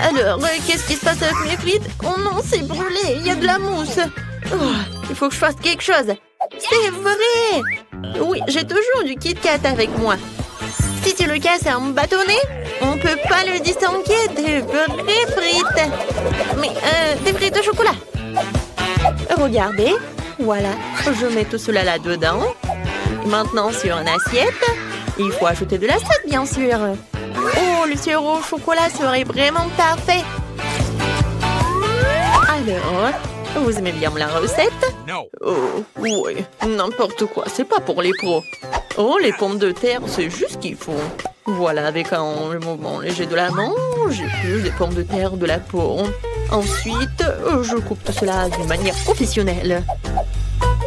Alors, qu'est-ce qui se passe avec mes frites? Oh non, c'est brûlé, il y a de la mousse. Oh, il faut que je fasse quelque chose. C'est vrai! Oui, j'ai toujours du Kit Kat avec moi. Si tu le casses en bâtonnet, on peut pas le distinguer des vraies frites. Mais, des frites de chocolat. Regardez, voilà, je mets tout cela là-dedans. Maintenant, sur une assiette, il faut ajouter de la sauce, bien sûr. Oh, le sirop au chocolat serait vraiment parfait. Alors, vous aimez bien la recette? No. Oh, oui, n'importe quoi, c'est pas pour les pros. Oh, les pommes de terre, c'est juste ce qu'il faut. Voilà, avec un mouvement léger de la main, j'épluche des pommes de terre de la peau. Ensuite, je coupe tout cela d'une manière professionnelle.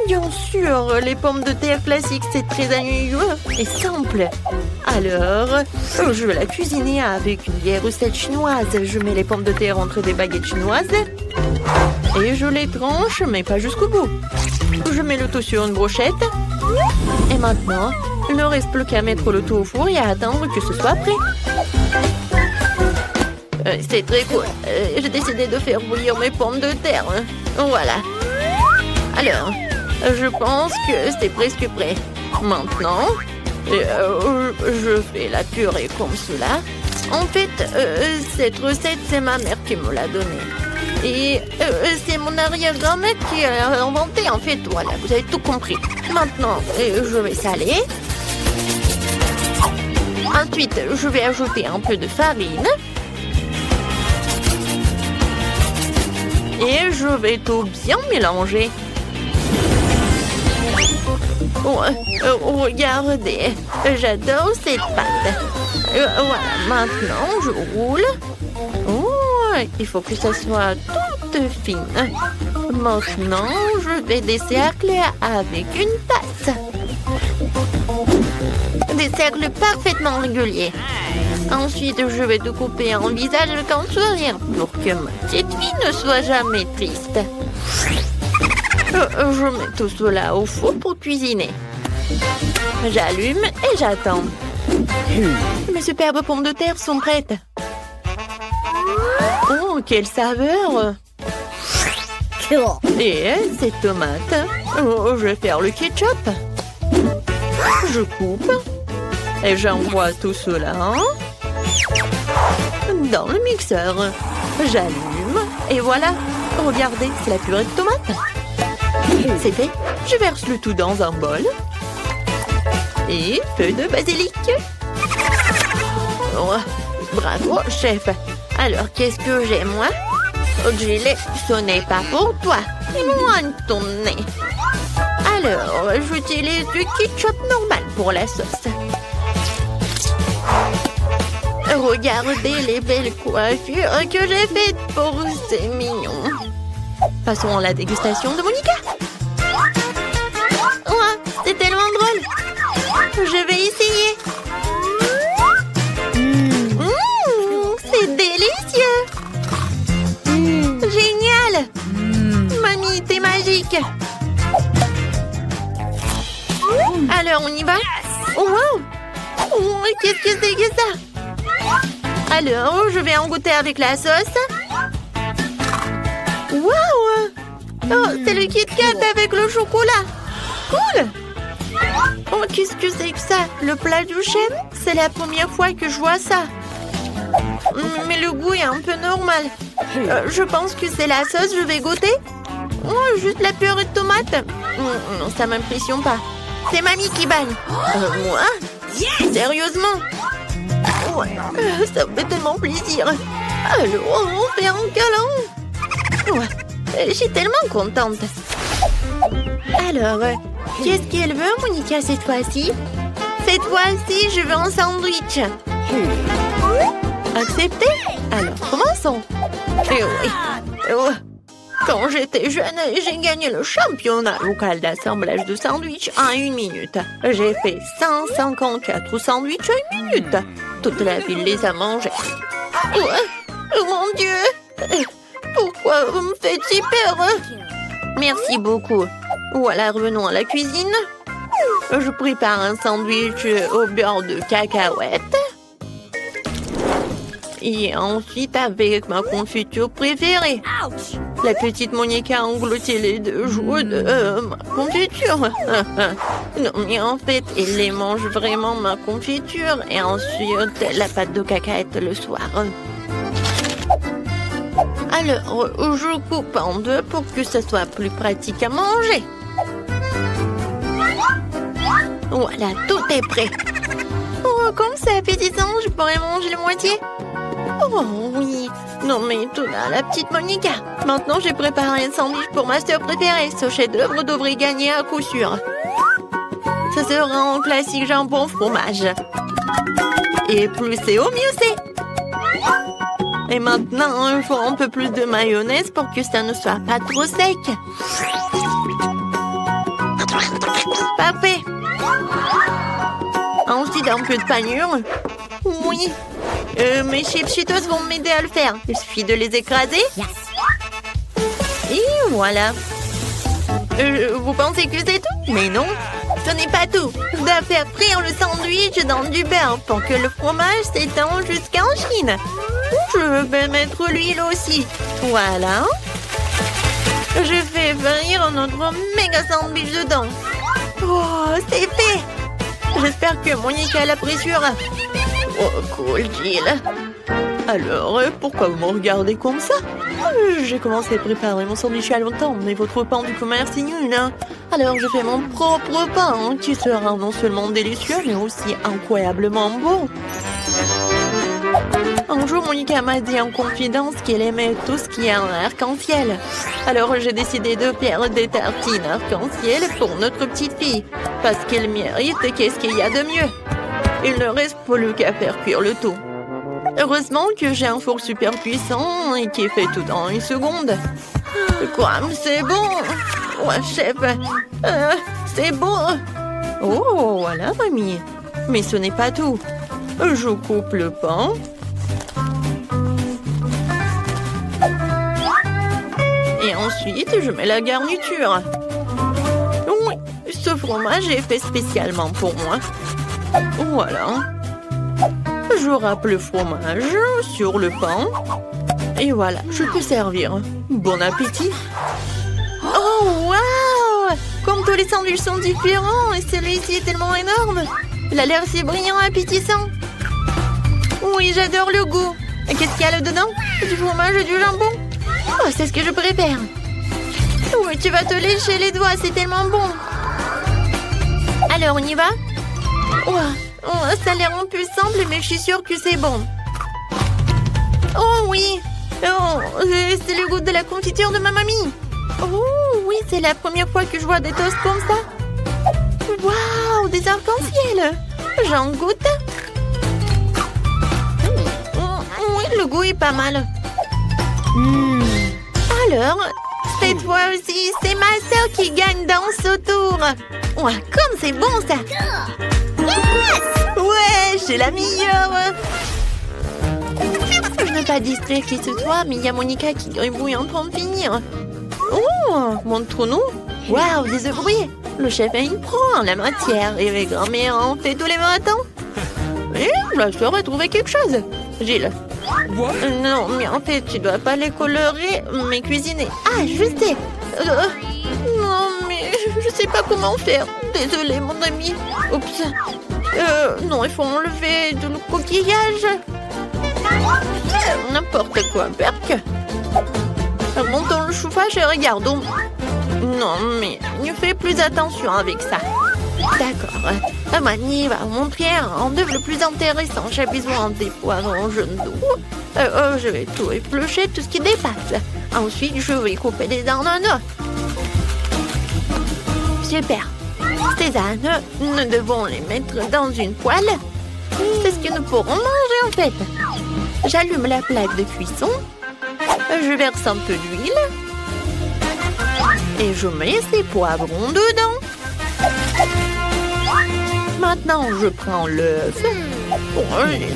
Bien sûr, les pommes de terre classiques, c'est très ennuyeux et simple. Alors, je vais la cuisiner avec une vieille recette chinoise. Je mets les pommes de terre entre des baguettes chinoises et je les tranche, mais pas jusqu'au bout. Je mets le tout sur une brochette. Et maintenant, il ne reste plus qu'à mettre le tout au four et à attendre que ce soit prêt. C'est très cool. J'ai décidé de faire bouillir mes pommes de terre. Voilà. Alors, je pense que c'est presque prêt. Maintenant, je fais la purée comme cela. En fait, cette recette, c'est ma mère qui me l'a donnée. Et c'est mon arrière-grand-mère qui a inventé, en fait. Voilà, vous avez tout compris. Maintenant, je vais saler. Ensuite, je vais ajouter un peu de farine. Et je vais tout bien mélanger. Regardez, j'adore cette pâte. Voilà, maintenant je roule. Il faut que ça soit toute fine. Maintenant, je fais des cercles avec une tasse. Des cercles parfaitement réguliers. Ensuite, je vais te couper un visage avec un sourire pour que ma petite fille ne soit jamais triste. Je mets tout cela au four pour cuisiner. J'allume et j'attends. Mes superbes pommes de terre sont prêtes. Oh, quelle saveur! Et ces tomates. Oh, je vais faire le ketchup. Je coupe. Et j'envoie tout cela dans le mixeur. J'allume. Et voilà. Regardez, c'est la purée de tomates. C'est fait. Je verse le tout dans un bol. Et feuille de basilic. Oh, bravo, chef. Alors, qu'est-ce que j'ai, moi? Gilet, ce n'est pas pour toi. Loin de ton nez. Alors, j'utilise du ketchup normal pour la sauce. Regardez les belles coiffures que j'ai faites pour ces mignons. Passons à la dégustation de Monica. Oh, c'est tellement drôle. Je vais essayer. C'est délicieux. Génial. Mamie, t'es magique. Alors, on y va? Oh, wow. Oh, qu'est-ce que c'est que ça? Alors, je vais en goûter avec la sauce. Wow! Oh, c'est le Kit Kat avec le chocolat. Cool! Oh, qu'est-ce que c'est que ça? Le plat du chef? C'est la première fois que je vois ça. Mais le goût est un peu normal. Je pense que c'est la sauce, je vais goûter. Oh, juste la purée de tomate. Non, ça m'impressionne pas. C'est mamie qui bagne. Moi? Sérieusement? Ouais, ça me fait tellement plaisir. Alors, on fait un câlin. Ouais, je suis tellement contente. Alors, qu'est-ce qu'elle veut, Monica, cette fois-ci? Cette fois-ci, je veux un sandwich. Accepté? Alors, commençons. Et oui. Quand j'étais jeune, j'ai gagné le championnat local d'assemblage de sandwichs en 1 minute. J'ai fait 154 sandwichs en 1 minute. Toute la ville les a mangés. Oh mon Dieu! Pourquoi vous me faites si peur? Merci beaucoup. Voilà, revenons à la cuisine. Je prépare un sandwich au beurre de cacahuètes. Et ensuite avec ma confiture préférée. La petite Monica a englouti les 2 jours de ma confiture. Non, mais en fait, elle les mange vraiment, ma confiture. Et ensuite, la pâte de cacahuètes le soir. Alors, je coupe en 2 pour que ce soit plus pratique à manger. Voilà, tout est prêt. Oh, comme c'est appétissant, je pourrais manger la moitié. Oh oui. Non mais tout là, la petite Monica. Maintenant, j'ai préparé un sandwich pour ma sœur préférée. Ce chef-d'œuvre devrait gagner à coup sûr. Ce sera un classique jambon fromage. Et plus c'est au mieux c'est. Et maintenant, il faut un peu plus de mayonnaise pour que ça ne soit pas trop sec. Parfait. Ensuite, un peu de panure. Oui. Mes chips Cheetos vont m'aider à le faire. Il suffit de les écraser. Et voilà. Vous pensez que c'est tout? Mais non, ce n'est pas tout. Je dois faire frire le sandwich dans du beurre pour que le fromage s'étend jusqu'en Chine. Je vais mettre l'huile aussi. Voilà. Je fais frire notre méga sandwich dedans. Oh, c'est fait. J'espère que Monica l'appréciera. Oh, cool, Jill. Alors, pourquoi vous me regardez comme ça? J'ai commencé à préparer mon sandwich il y a longtemps, mais votre pain du commerce est nul, hein? Alors je fais mon propre pain, hein, qui sera non seulement délicieux, mais aussi incroyablement bon. Un jour, Monica m'a dit en confidence qu'elle aimait tout ce qui est un arc-en-ciel. Alors j'ai décidé de faire des tartines arc-en-ciel pour notre petite fille, parce qu'elle mérite et qu'est-ce qu'il y a de mieux. Il ne reste plus qu'à faire cuire le tout. Heureusement que j'ai un four super puissant et qui fait tout en 1 seconde. Quoi? C'est bon! Ouais, chef, c'est bon! Oh, voilà, mamie. Mais ce n'est pas tout. Je coupe le pain. Et ensuite, je mets la garniture. Oui, ce fromage est fait spécialement pour moi. Voilà. Je râpe le fromage sur le pain. Et voilà, je peux servir. Bon appétit. Oh, waouh! Comme tous les sandwichs sont différents, et celui-ci est tellement énorme. Il a l'air si brillant et appétissant. Oui, j'adore le goût. Et qu'est-ce qu'il y a là-dedans? Du fromage et du jambon. Oh, c'est ce que je préfère. Oui, tu vas te lécher les doigts, c'est tellement bon. Alors, on y va? Oh, ça a l'air un peu simple, mais je suis sûre que c'est bon. Oh oui! Oh, c'est le goût de la confiture de ma mamie. Oh oui, c'est la première fois que je vois des toasts comme ça. Waouh, des arcs-en-ciel! J'en goûte. Oui, le goût est pas mal. Alors, cette fois-ci, c'est ma sœur qui gagne dans ce tour. Ouais, comme c'est bon ça! Ouais, j'ai la meilleure! Je n'ai pas distrait qui ce soit, mais il y a Monica qui gribouille en train de finir. Oh, montre-nous! Waouh, des œufs brouillés! Le chef est une pro en la matière et avec grand-mère en fait tous les matins. Et la soeur a trouvé quelque chose. Gilles. Non, mais en fait, tu dois pas les colorer, mais cuisiner. Ah, je sais. Non, mais je sais pas comment faire. Désolée, mon ami. Oups. Non, il faut enlever tout le coquillage. N'importe quoi, Berk. Remontons le chauffage et regardons. Non, mais ne fais plus attention avec ça. D'accord. Mani va vous montrer un œuvre le plus intéressant. J'ai besoin des poivrons jaunes d'eau. Je vais tout éplucher, tout ce qui dépasse. Ensuite, je vais couper les ananas. Super. Ces ananas, nous devons les mettre dans une poêle. C'est ce que nous pourrons manger en fait. J'allume la plaque de cuisson. Je verse un peu d'huile. Et je mets ces poivrons dedans. Maintenant, je prends l'œuf. Bon,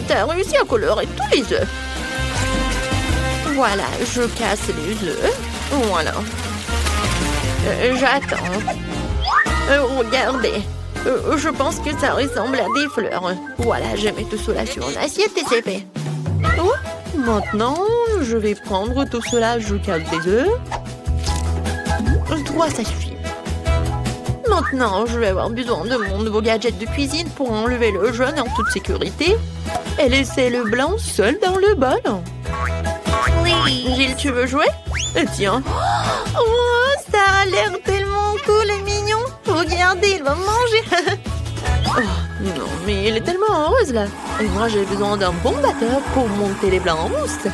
t'as réussi à colorer tous les œufs. Voilà, je casse les œufs. Voilà. J'attends. Regardez. Je pense que ça ressemble à des fleurs. Voilà, je mets tout cela sur une assiette et c'est fait. Oh, maintenant, je vais prendre tout cela. Je casse des œufs. 3, ça suffit. Maintenant, je vais avoir besoin de mon nouveau gadget de cuisine pour enlever le jaune en toute sécurité et laisser le blanc seul dans le bol. Oui. Gilles, tu veux jouer? Tiens. Oh, ça a l'air tellement cool et mignon. Regardez, il va manger. Oh, non, mais il est tellement heureuse là. Et moi, j'ai besoin d'un bon batteur pour monter les blancs en mousse.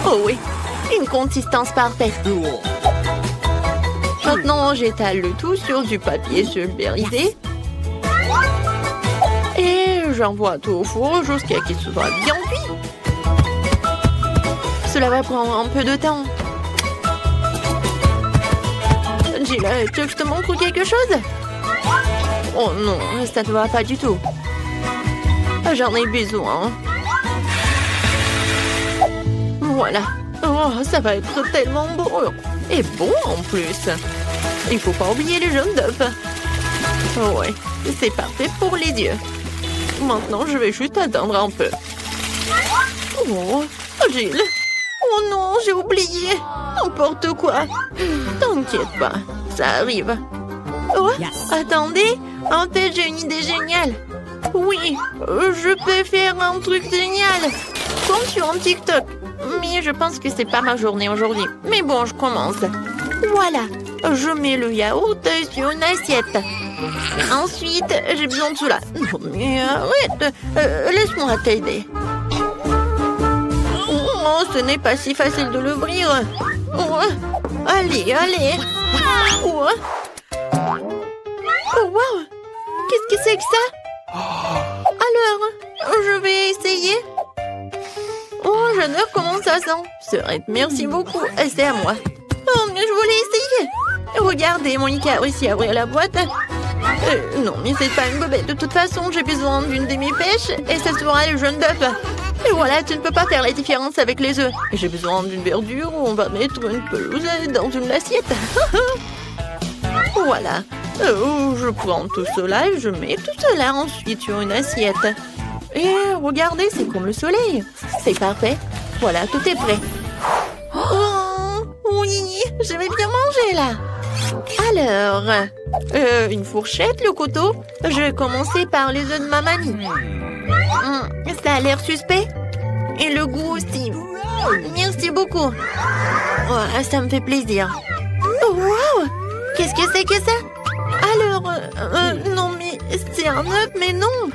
Oh oui, une consistance parfaite. Maintenant, j'étale le tout sur du papier pulvérisé. Et j'envoie tout au four jusqu'à ce qu'il soit bien cuit. Cela va prendre un peu de temps. Gilles, tu veux que je te montre quelque chose? Oh non, ça ne va pas du tout. J'en ai besoin. Voilà. Oh, ça va être tellement beau. Et bon en plus. Il faut pas oublier les jaunes d'œufs. Oh ouais, c'est parfait pour les yeux. Maintenant, je vais juste attendre un peu. Oh, Gilles. Oh non, j'ai oublié. N'importe quoi. T'inquiète pas, ça arrive. Oh, attendez. En fait, j'ai une idée géniale. Oui, je peux faire un truc génial. Comme sur un TikTok. Mais je pense que c'est pas ma journée aujourd'hui. Mais bon, je commence. Voilà, je mets le yaourt sur une assiette. Ensuite, j'ai besoin de cela. Non, mais arrête, laisse-moi t'aider. Oh, ce n'est pas si facile de l'ouvrir. Oh, allez, allez. Oh, oh wow, qu'est-ce que c'est que ça? Alors, je vais essayer. Oh, j'adore comment ça sent. Merci beaucoup. C'est à moi. Oh, mais je voulais essayer. Regardez, Monica a réussi à ouvrir la boîte. Non, mais c'est pas une bobette. De toute façon, j'ai besoin d'une demi-pêche et ce sera le jaune d'œuf. Et voilà, tu ne peux pas faire la différence avec les œufs. J'ai besoin d'une verdure où on va mettre une pelouse dans une assiette. Voilà. Je prends tout cela et je mets tout cela ensuite sur une assiette. Et regardez, c'est comme le soleil. C'est parfait. Voilà, tout est prêt. Oh, oui, je vais bien manger là. Alors, une fourchette, le couteau. Je vais commencer par les œufs de ma mamie. Ça a l'air suspect. Et le goût aussi. Merci beaucoup. Oh, ça me fait plaisir. Oh, wow! Qu'est-ce que c'est que ça? Alors, non, mais c'est un œuf, mais non.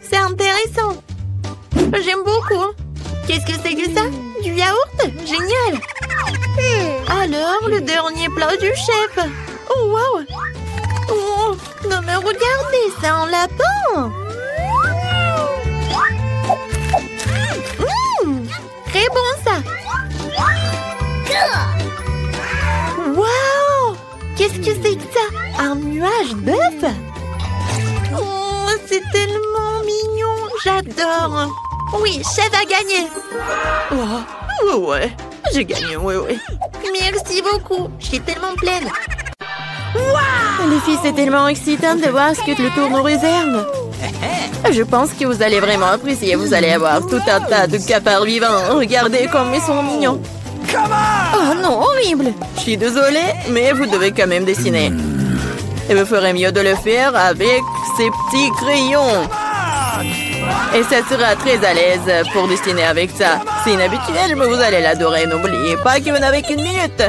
C'est intéressant. J'aime beaucoup. Qu'est-ce que c'est que ça? Du yaourt? Génial. Alors, le dernier plat du chef. Oh, wow. Oh, non, mais regardez, c'est un lapin. Très bon, ça. Wow. Qu'est-ce que c'est que ça? Un nuage d'œufs? Oh, c'est tellement mignon. J'adore. Oui, chef a gagné. Oh, ouais. J'ai gagné, ouais. Merci beaucoup. Je suis tellement pleine. Wow! Les filles, c'est tellement excitant de voir ce que le tour nous réserve. Je pense que vous allez vraiment apprécier. Vous allez avoir tout un tas de cafards vivants. Regardez comme ils sont mignons. Oh non, horrible. Je suis désolée, mais vous devez quand même dessiner. Et vous ferez mieux de le faire avec ces petits crayons. Et ça sera très à l'aise pour dessiner avec ça. C'est inhabituel, mais vous allez l'adorer. N'oubliez pas que vous n'avez qu'une minute.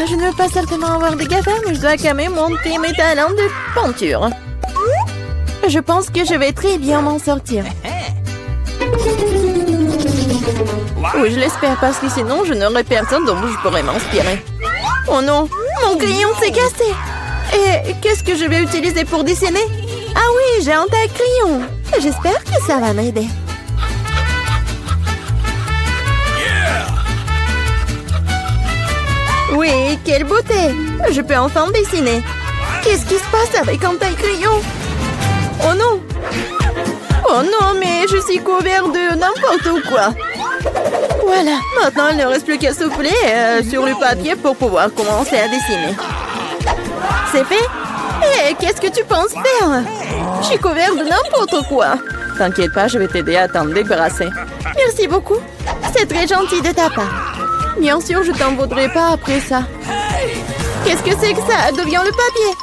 Je ne veux pas certainement avoir des cafards, mais je dois quand même monter mes talents de peinture. Je pense que je vais très bien m'en sortir. Oui, je l'espère, parce que sinon, je n'aurai personne dont je pourrais m'inspirer. Oh non, mon crayon s'est cassé. Et qu'est-ce que je vais utiliser pour dessiner? Ah oui, j'ai un tas de crayons. J'espère que ça va m'aider. Oui, quelle beauté! Je peux enfin dessiner. Qu'est-ce qui se passe avec un tas de crayons? Oh non! Oh non, mais je suis couvert de n'importe quoi. Voilà, maintenant il ne reste plus qu'à souffler sur le papier pour pouvoir commencer à dessiner. C'est fait? Hé, qu'est-ce que tu penses faire? Je suis couvert de n'importe quoi. T'inquiète pas, je vais t'aider à t'en débarrasser. Merci beaucoup. C'est très gentil de ta part. Bien sûr, je t'en voudrais pas après ça. Qu'est-ce que c'est que ça? D'où vient le papier?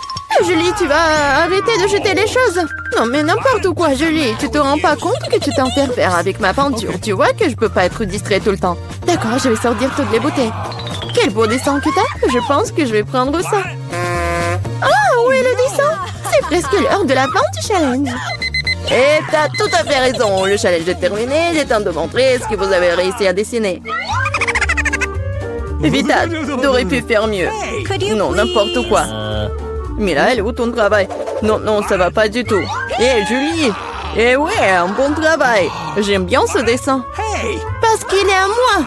Julie, tu vas arrêter de jeter les choses. Non, mais n'importe quoi, Julie. Tu te rends pas compte que tu t'interfères avec ma peinture. Tu vois que je peux pas être distrait tout le temps. D'accord, je vais sortir toutes les bouteilles. Quel beau dessin que t'as. Je pense que je vais prendre ça. Ah, où est le dessin? C'est presque l'heure de la fin du challenge. Et t'as tout à fait raison. Le challenge est terminé. Il est temps de montrer ce que vous avez réussi à dessiner. Vita, t'aurais pu faire mieux. Non, n'importe quoi. Mais là, elle est où ton travail? Non, non, ça va pas du tout. Hé, Julie! Eh ouais, un bon travail. J'aime bien ce dessin. Parce qu'il est à moi.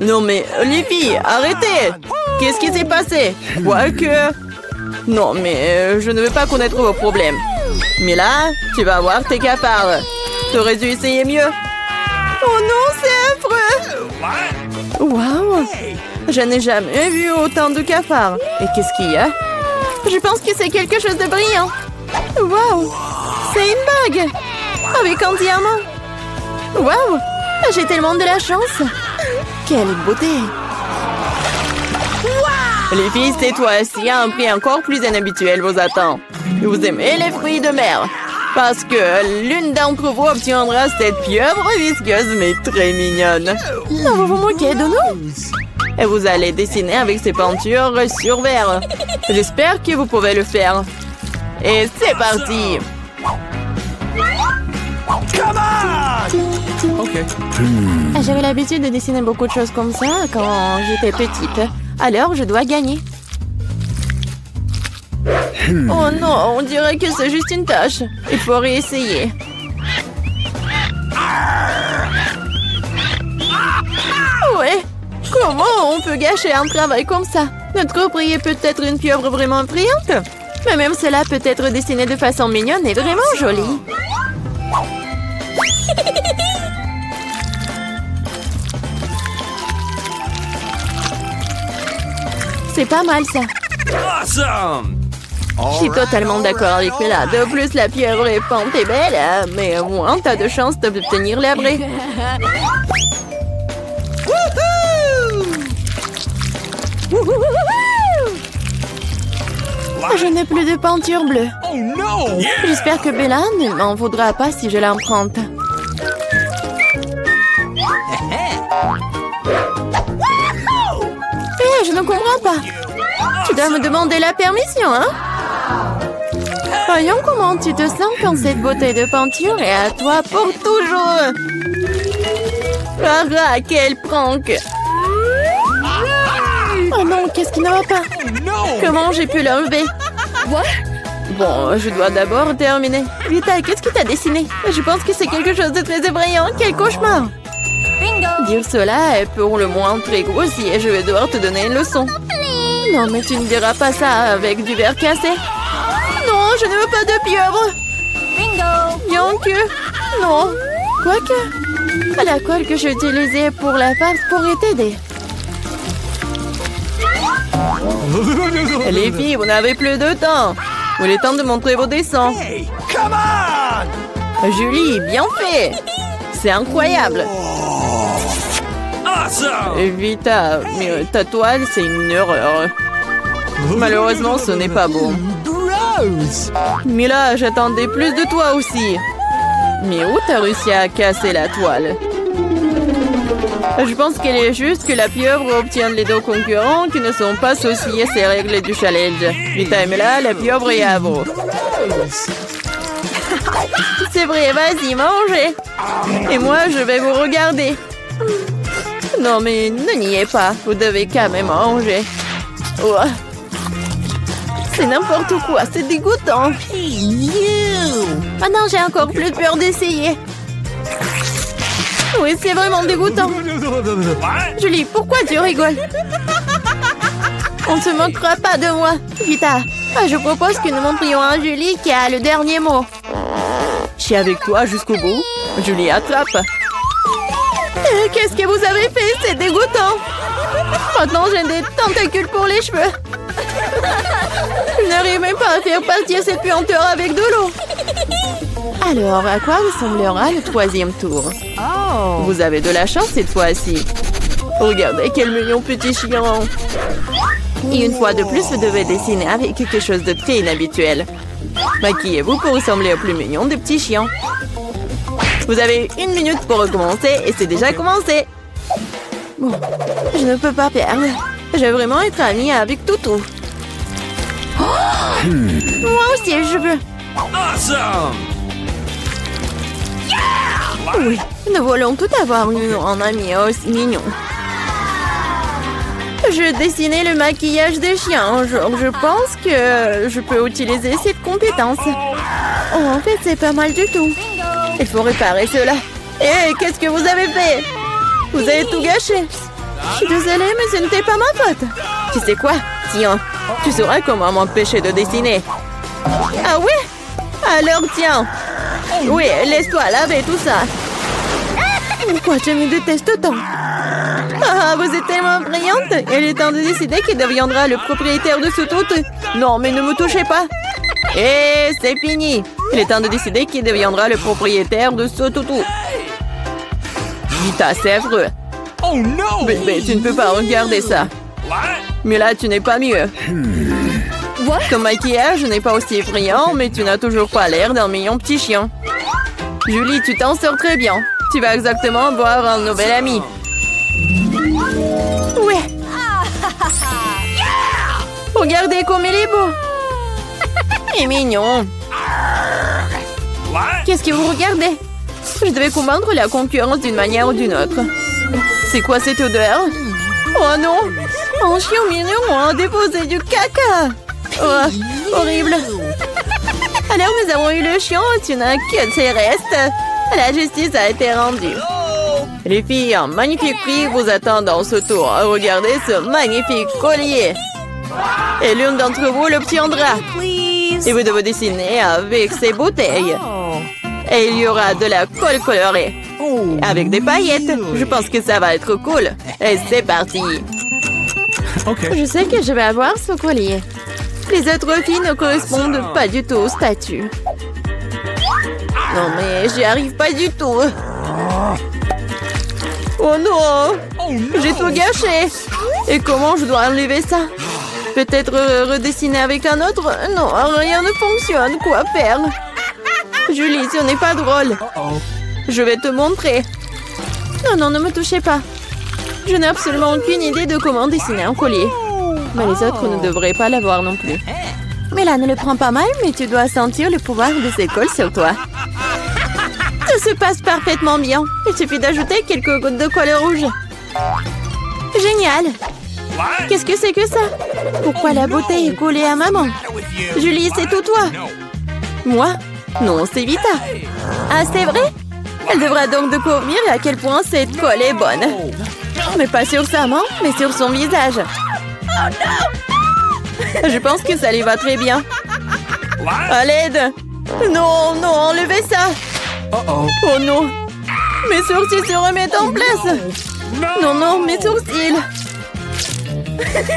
Non, mais les filles, arrêtez! Qu'est-ce qui s'est passé? Quoique... Non, mais je ne veux pas connaître vos problèmes. Mais là, tu vas avoir tes cafards. T'aurais dû essayer mieux. Oh non, c'est affreux! Waouh! Je n'ai jamais vu autant de cafards. Et qu'est-ce qu'il y a? Je pense que c'est quelque chose de brillant. Waouh! C'est une bague! Avec un diamant. Waouh! J'ai tellement de la chance. Quelle beauté! Waouh! Les filles, cette fois-ci, un prix encore plus inhabituel vous attend. Vous aimez les fruits de mer? Parce que l'une d'entre vous obtiendra cette pieuvre visqueuse mais très mignonne. Non, vous vous moquez de nous? Et vous allez dessiner avec ces peintures sur verre. J'espère que vous pouvez le faire. Et c'est parti! Okay. J'avais l'habitude de dessiner beaucoup de choses comme ça quand j'étais petite. Alors, je dois gagner. Oh non, on dirait que c'est juste une tâche. Il faut réessayer. Ouais. Comment on peut gâcher un travail comme ça? Notre prix est peut-être une pieuvre vraiment brillante. Mais même cela peut être dessiné de façon mignonne et vraiment jolie. C'est pas mal ça. Awesome! Je suis totalement d'accord avec Mila. De plus, la pieuvre est pente et belle, hein, mais au moins, t'as de chances d'obtenir la vraie. Je n'ai plus de peinture bleue. Oh no! J'espère que Bella ne m'en voudra pas si je l'emprunte. Hé, je ne comprends pas. Tu dois me demander la permission, hein? Voyons comment tu te sens quand cette beauté de peinture est à toi pour toujours. Ah, quel prank! Oh non, qu'est-ce qui ne va pas? Comment j'ai pu l'enlever? Bon, je dois d'abord terminer. Vita, qu'est-ce que t'as dessiné? Je pense que c'est quelque chose de très effrayant. Quel cauchemar! Dire cela est pour le moins très grossier. Je vais devoir te donner une leçon. Non, mais tu ne diras pas ça avec du verre cassé. Non, je ne veux pas de pieuvre. Bien que... Non. Quoique... La colle que j'ai utilisée pour la farce pourrait t'aider. Les filles, vous n'avez plus de temps. Il est temps de montrer vos dessins. Hey, come on! Julie, bien fait. C'est incroyable. Awesome! Vita, mais ta toile, c'est une erreur. Malheureusement, ce n'est pas beau. Gross! Mila, j'attendais plus de toi aussi. Mais où t'as réussi à casser la toile? Je pense qu'il est juste que la pieuvre obtienne les deux concurrents qui ne sont pas associés à ces règles du challenge. Vita et Mila, la pieuvre est à vous. C'est vrai, vas-y, mangez. Et moi, je vais vous regarder. Non, mais ne niez pas. Vous devez quand même manger. Oh. C'est n'importe quoi, c'est dégoûtant. Maintenant, j'ai encore plus peur d'essayer. Oui, c'est vraiment dégoûtant. Julie, pourquoi tu rigoles? On ne se moquera pas de moi. Vita, je propose que nous montrions à Julie qui a le dernier mot. Je suis avec toi jusqu'au bout. Julie, attrape. Qu'est-ce que vous avez fait? C'est dégoûtant. Maintenant, j'ai des tentacules pour les cheveux. Je n'arrive même pas à faire partir cette puanteur avec de l'eau. Alors, à quoi ressemblera le troisième tour? Vous avez de la chance cette fois-ci. Regardez quel mignon petit chien. Et une fois de plus, vous devez dessiner avec quelque chose de très inhabituel. Maquillez-vous pour ressembler au plus mignon des petits chiens. Vous avez 1 minute pour recommencer et c'est déjà commencé. Bon, je ne peux pas perdre. Je vais vraiment être amie avec Toutou. Moi aussi, je veux. Awesome! Oui, nous voulons tout avoir un ami aussi mignon. Je dessinais le maquillage des chiens. Je pense que je peux utiliser cette compétence. Oh, en fait, c'est pas mal du tout. Il faut réparer cela. Hé, qu'est-ce que vous avez fait? Vous avez tout gâché. Je suis désolée, mais ce n'était pas ma faute. Tu sais quoi? Tiens, tu sauras comment m'empêcher de dessiner. Ah ouais? Alors tiens. Oui, laisse-toi laver tout ça. Pourquoi tu me détestes tant? Ah, vous êtes tellement brillante. Il est temps de décider qui deviendra le propriétaire de ce tout. Non, mais ne me touchez pas. Et c'est fini. Il est temps de décider qui deviendra le propriétaire de ce toutou. Vita, c'est affreux. Oh no! Mais tu ne peux pas regarder ça. Mais là, tu n'es pas mieux. Ton maquillage n'est pas aussi effrayant, mais tu n'as toujours pas l'air d'un mignon petit chien. Julie, tu t'en sors très bien. Tu vas exactement avoir un nouvel ami. Ouais. Regardez comme il est beau. Il est mignon. Qu'est-ce que vous regardez? Je devais combattre la concurrence d'une manière ou d'une autre. C'est quoi cette odeur? Oh non! Un chien mignon a déposé du caca! Oh, horrible! Alors nous avons eu le chien, tu n'as que ses restes. La justice a été rendue. Les filles, un magnifique prix vous attend dans ce tour. Regardez ce magnifique collier. Et l'une d'entre vous l'obtiendra. Et vous devez dessiner avec ces bouteilles. Et il y aura de la colle colorée. Avec des paillettes. Je pense que ça va être cool. Et c'est parti. Je sais que je vais avoir ce collier. Les autres filles ne correspondent pas du tout au statut. Non mais j'y arrive pas du tout. Oh non! J'ai tout gâché. Et comment je dois enlever ça? Peut-être redessiner avec un autre? Non, rien ne fonctionne. Quoi faire? Julie, ce n'est pas drôle. Je vais te montrer. Non, non, ne me touchez pas. Je n'ai absolument aucune idée de comment dessiner un collier. Mais les autres ne devraient pas l'avoir non plus. Mais là, ne le prends pas mal, mais tu dois sentir le pouvoir de ces cols sur toi. Tout se passe parfaitement bien. Il suffit d'ajouter quelques gouttes de colle rouge. Génial! Qu'est-ce que c'est que ça? Pourquoi la bouteille est collée à maman? Julie, c'est tout toi. Moi? Non, c'est Vita. Ah, c'est vrai? Elle devra donc découvrir à quel point cette colle est bonne. Mais pas sur sa main, mais sur son visage. Je pense que ça lui va très bien. À l'aide! Non, non, enlevez ça! Oh non! Mes sourcils se remettent en place! Non, non, mes sourcils!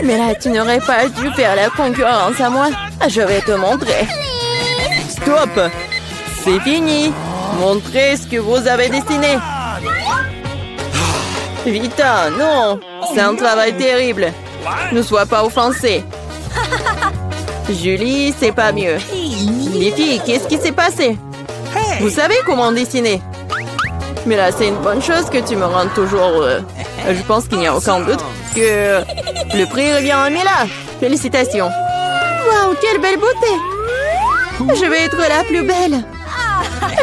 Mais là, tu n'aurais pas dû faire la concurrence à moi. Je vais te montrer. Stop! C'est fini! Montrez ce que vous avez dessiné! Vita, non! C'est un travail terrible! Ne sois pas offensée! Julie, c'est pas mieux. Les filles, qu'est-ce qui s'est passé? Vous savez comment dessiner? Mais là, c'est une bonne chose que tu me rendes toujours... Je pense qu'il n'y a aucun doute que le prix revient à Mila. Félicitations. Waouh, quelle belle beauté! Je vais être la plus belle.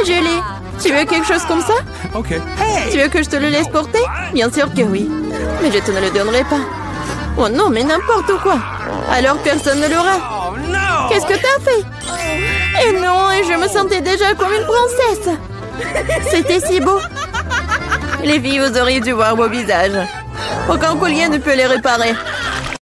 Julie, tu veux quelque chose comme ça? Tu veux que je te le laisse porter? Bien sûr que oui. Mais je te ne le donnerai pas. Oh non, mais n'importe quoi. Alors personne ne l'aura. Qu'est-ce que t'as fait? Et non, et je me sentais déjà comme une princesse. C'était si beau. Les filles, vous auriez dû voir vos visages. Aucun collier ne peut les réparer.